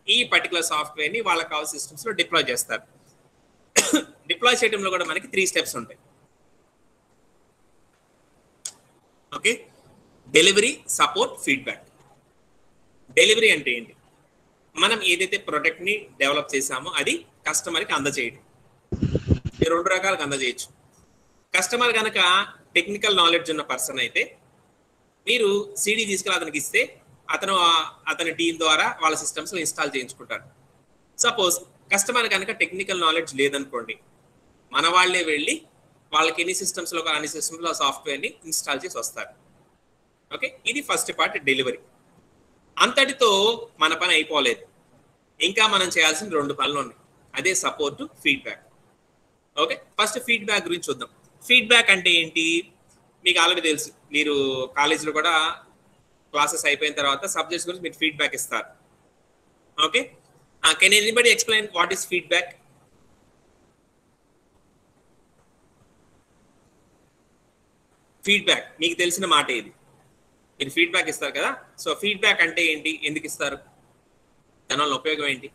ఈ పర్టికులర్ సాఫ్ట్వేర్ ని వాళ్ళ కావాల్సిన సిస్టమ్స్ లో డిప్లాయ్ చేస్తారు. డిప్లాయ్ చేయడంలో కూడా మనకి 3 స్టెప్స్ ఉంటాయి. Okay, delivery, support, feedback. Delivery అంటే ఏంటి, మనం ఏదైతే ప్రొడక్ట్ ని డెవలప్ చేసామో అది కస్టమర్కి అందజేయడం. 2 రకాలుగా అందజేయచ్చు. కస్టమర్ కనుక టెక్నికల్ నాలెడ్జ్ ఉన్న పర్సన్ అయితే మీరు సిడి తీసుకెళ్ళి అతనికి ఇస్తే అతని టీం ద్వారా వాళ్ళ సిస్టమ్స్ లో ఇన్స్టాల్ చేయించుకుంటారు. సపోజ్ కస్టమర్ కనుక టెక్నికల్ నాలెడ్జ్ లేదనుకోండి, మన వాళ్ళే వెళ్ళి వాళ్ళకి ఎన్ని సిస్టమ్స్ లో అన్ని సిస్టమ్స్ లో సాఫ్ట్వేర్ ని ఇన్స్టాల్ చేసి వస్తారు. ఓకే, ఇది ఫస్ట్ పార్ట్, డెలివరీ. అంతటితో మన పని అయిపోలేదు, ఇంకా మనం చేయాల్సిన 2 పనులు ఉన్నాయి. అదే support, feedback. Okay, first feedback గురించి చూద్దాం. ఫీడ్బ్యాక్ అంటే ఏంటి, మీకు ఆల్రెడీ తెలుసు. మీరు కాలేజీలో కూడా క్లాసెస్ అయిపోయిన తర్వాత సబ్జెక్ట్స్ గురించి మీరు ఫీడ్బ్యాక్ ఇస్తారు. Okay, can anybody explain what is feedback? Feedback మీకు తెలిసిన మాట ఇది. మీరు ఫీడ్బ్యాక్ ఇస్తారు కదా, సో ఫీడ్బ్యాక్ అంటే ఏంటి, ఎందుకు ఇస్తారు, దానివల్ల ఉపయోగం ఏంటి?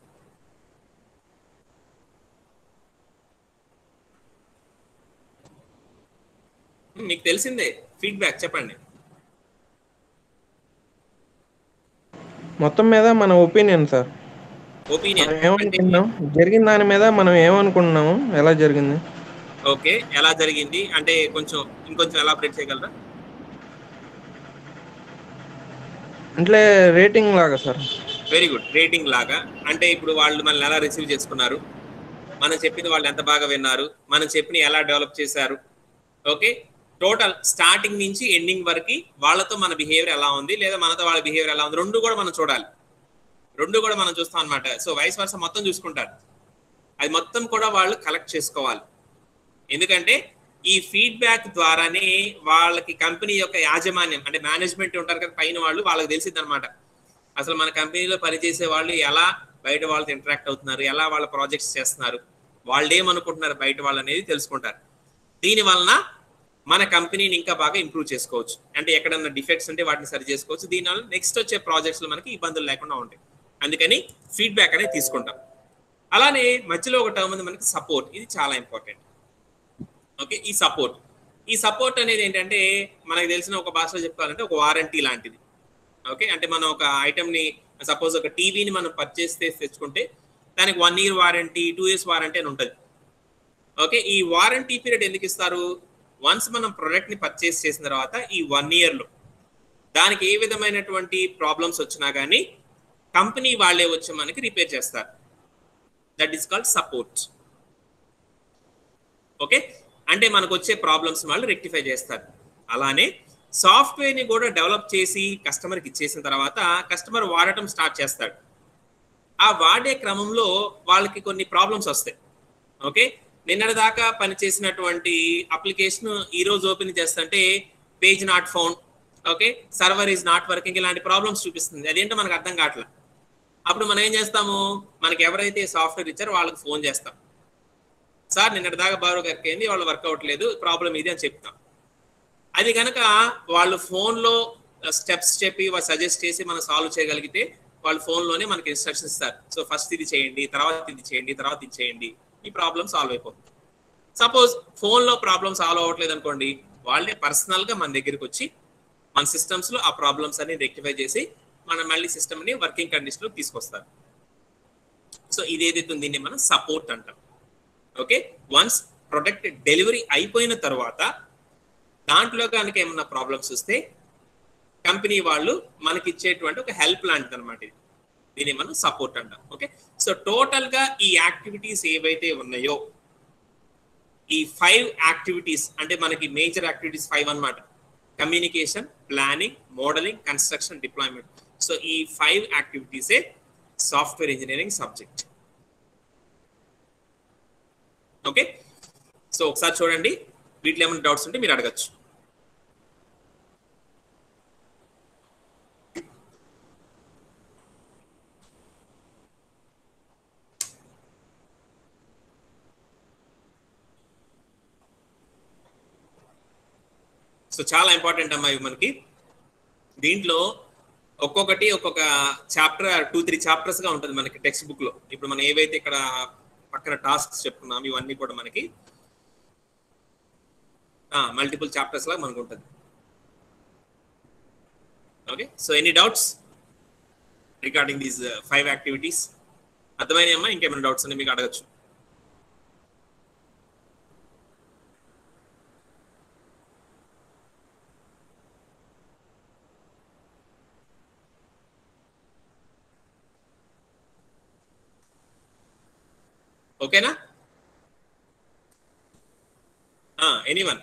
మీకు తెలిసిందే, ఫీడ్బ్యాక్ చెప్పండి. మొత్తం మీద మన ఒపీనియన్ సార్. ఒపీనియన్ ఏమనుకుంటున్నాం జరిగిన దాని మీద, మనం ఏమనుకుంటున్నాము, ఎలా జరిగింది. ఓకే, ఎలా జరిగింది అంటే ఇంకొంచెం ఎలాబరేట్ చేయగలరా? అంటే రేటింగ్ లాగా సార్. వెరీ గుడ్, రేటింగ్ లాగా. అంటే ఇప్పుడు వాళ్ళు మనల్ని ఎలా రిసీవ్ చేసుకున్నారు, మనం చెప్పింది వాళ్ళు ఎంత బాగా విన్నారు, మనం చెప్పిన ఎలా డెవలప్ చేశారు. ఓకే, టోటల్ స్టార్టింగ్ నుంచి ఎండింగ్ వరకు వాళ్ళతో మన బిహేవియర్ ఎలా ఉంది, లేదా మనతో వాళ్ళ బిహేవియర్ ఎలా ఉంది, 2 కూడా మనం చూడాలి. 2 కూడా మనం చూస్తాం అనమాట. సో వైస్ వర్సా మొత్తం చూసుకుంటారు. అది మొత్తం కూడా వాళ్ళు కలెక్ట్ చేసుకోవాలి. ఎందుకంటే ఈ ఫీడ్బ్యాక్ ద్వారానే వాళ్ళకి కంపెనీ యొక్క యాజమాన్యం అంటే మేనేజ్మెంట్ ఉంటారు కదా పైన వాళ్ళు, వాళ్ళకి తెలిసింది అనమాట అసలు మన కంపెనీలో పనిచేసే వాళ్ళు ఎలా బయట వాళ్ళతో ఇంటరాక్ట్ అవుతున్నారు, ఎలా వాళ్ళ ప్రాజెక్ట్స్ చేస్తున్నారు, వాళ్ళు ఏమనుకుంటున్నారు బయట వాళ్ళు అనేది తెలుసుకుంటారు. దీని వలన మన కంపెనీని ఇంకా బాగా ఇంప్రూవ్ చేసుకోవచ్చు. అంటే ఎక్కడన్నా డిఫెక్ట్స్ ఉంటే వాటిని సరి చేసుకోవచ్చు. దీనివల్ల నెక్స్ట్ వచ్చే ప్రాజెక్ట్స్లో మనకి ఇబ్బందులు లేకుండా ఉంటాయి. అందుకని ఫీడ్బ్యాక్ అనేది తీసుకుంటాం. అలానే మధ్యలో ఒక టర్మ్ ఉంది మనకి సపోర్ట్. ఇది చాలా ఇంపార్టెంట్. ఓకే, ఈ సపోర్ట్ అనేది ఏంటంటే మనకు తెలిసిన ఒక భాషలో చెప్పుకోవాలంటే ఒక వారంటీ లాంటిది. ఓకే, అంటే మనం ఒక ఐటమ్ని సపోజ్ ఒక టీవీని మనం పర్చేస్ చేసి తెచ్చుకుంటే దానికి 1 year వారంటీ, 2 years వారంటీ అని ఉంటుంది. ఓకే, ఈ వారంటీ పీరియడ్ ఎందుకు ఇస్తారు, వన్స్ మనం ప్రొడక్ట్ని పర్చేస్ చేసిన తర్వాత ఈ 1 yearలో దానికి ఏ విధమైనటువంటి ప్రాబ్లమ్స్ వచ్చినా కానీ కంపెనీ వాళ్ళే వచ్చి మనకి రిపేర్ చేస్తారు. That is called support. Okay, అంటే మనకు వచ్చే ప్రాబ్లమ్స్ వాళ్ళు రెక్టిఫై చేస్తారు. అలానే సాఫ్ట్వేర్ని కూడా డెవలప్ చేసి కస్టమర్కి ఇచ్చేసిన తర్వాత కస్టమర్ వాడటం స్టార్ట్ చేస్తాడు. ఆ వాడే క్రమంలో వాళ్ళకి కొన్ని ప్రాబ్లమ్స్ వస్తాయి. ఓకే, నిన్నటి దాకా పనిచేసినటువంటి అప్లికేషన్ ఈ రోజు ఓపెన్ చేస్తుంటే page not found, okay, server is not working, ఇలాంటి ప్రాబ్లమ్స్ చూపిస్తుంది. అదేంటో మనకు అర్థం కావట్లేదు. అప్పుడు మనం ఏం చేస్తాము, మనకి ఎవరైతే సాఫ్ట్వేర్ ఇచ్చారో వాళ్ళకి ఫోన్ చేస్తాం. సార్ నిన్నటి దాకా బారో గారికి అయింది, వాళ్ళు వర్క్ అవ్వట్లేదు, ప్రాబ్లం ఇది అని చెప్తాం. అది కనుక వాళ్ళు ఫోన్లో స్టెప్స్ చెప్పి వాళ్ళు సజెస్ట్ చేసి మనం సాల్వ్ చేయగలిగితే వాళ్ళు ఫోన్లోనే మనకి ఇన్స్ట్రక్షన్స్ ఇస్తారు. సో ఫస్ట్ ఇది చేయండి, తర్వాత ఇది చేయండి, తర్వాత ఇది చేయండి, ఈ ప్రాబ్లం సాల్వ్ అయిపోతుంది. సపోజ్ ఫోన్లో ప్రాబ్లం సాల్వ్ అవ్వట్లేదు అనుకోండి, వాళ్ళే పర్సనల్గా మన దగ్గరికి వచ్చి మన సిస్టమ్స్లో ఆ ప్రాబ్లమ్స్ అన్ని రెక్టిఫై చేసి మనం మళ్ళీ సిస్టమ్ని వర్కింగ్ కండిషన్లో తీసుకొస్తారు. సో ఇదేదైతే ఉంది దీన్ని మనం సపోర్ట్ అంటాం. ఓకే, వన్స్ ప్రొడక్ట్ డెలివరీ అయిపోయిన తర్వాత దాంట్లో కనుక ఏమన్నా ప్రాబ్లమ్స్ వస్తే కంపెనీ వాళ్ళు మనకి ఇచ్చేటువంటి ఒక హెల్ప్ లాంటిది అనమాట. దీన్ని మనం సపోర్ట్ అంటాం. ఓకే, సో టోటల్ గా ఈ యాక్టివిటీస్ ఏవైతే ఉన్నాయో, ఈ 5 యాక్టివిటీస్ అంటే మనకి మేజర్ యాక్టివిటీస్ 5 అన్నమాట. Communication, planning, modelling, construction, deployment. So ఈ 5 యాక్టివిటీసే software engineering subject. Okay, so ఒకసారి చూడండి, వీటిలో ఏమైనా డౌట్స్ ఉంటే మీరు అడగచ్చు. సో చాలా ఇంపార్టెంట్ అమ్మా ఇవి మనకి. దీంట్లో ఒక్కొక్కటి ఒక్కొక్క చాప్టర్ 2-3 చాప్టర్స్ గా ఉంటుంది మనకి టెక్స్ట్ బుక్ లో. ఇప్పుడు మనం ఏవైతే ఇక్కడ పక్కన టాస్క్స్ చెప్పుకున్నాం ఇవన్నీ కూడా మనకి మల్టిపుల్ చాప్టర్స్ లాగా మనకు ఉంటుంది. Okay, so any doubts regarding these 5 activities? అర్థమైనాయమ్మా? ఇంకేమైనా డౌట్స్ ఉన్నాయి మీకు అడగచ్చు. ఓకేనా? ఎనీవన్?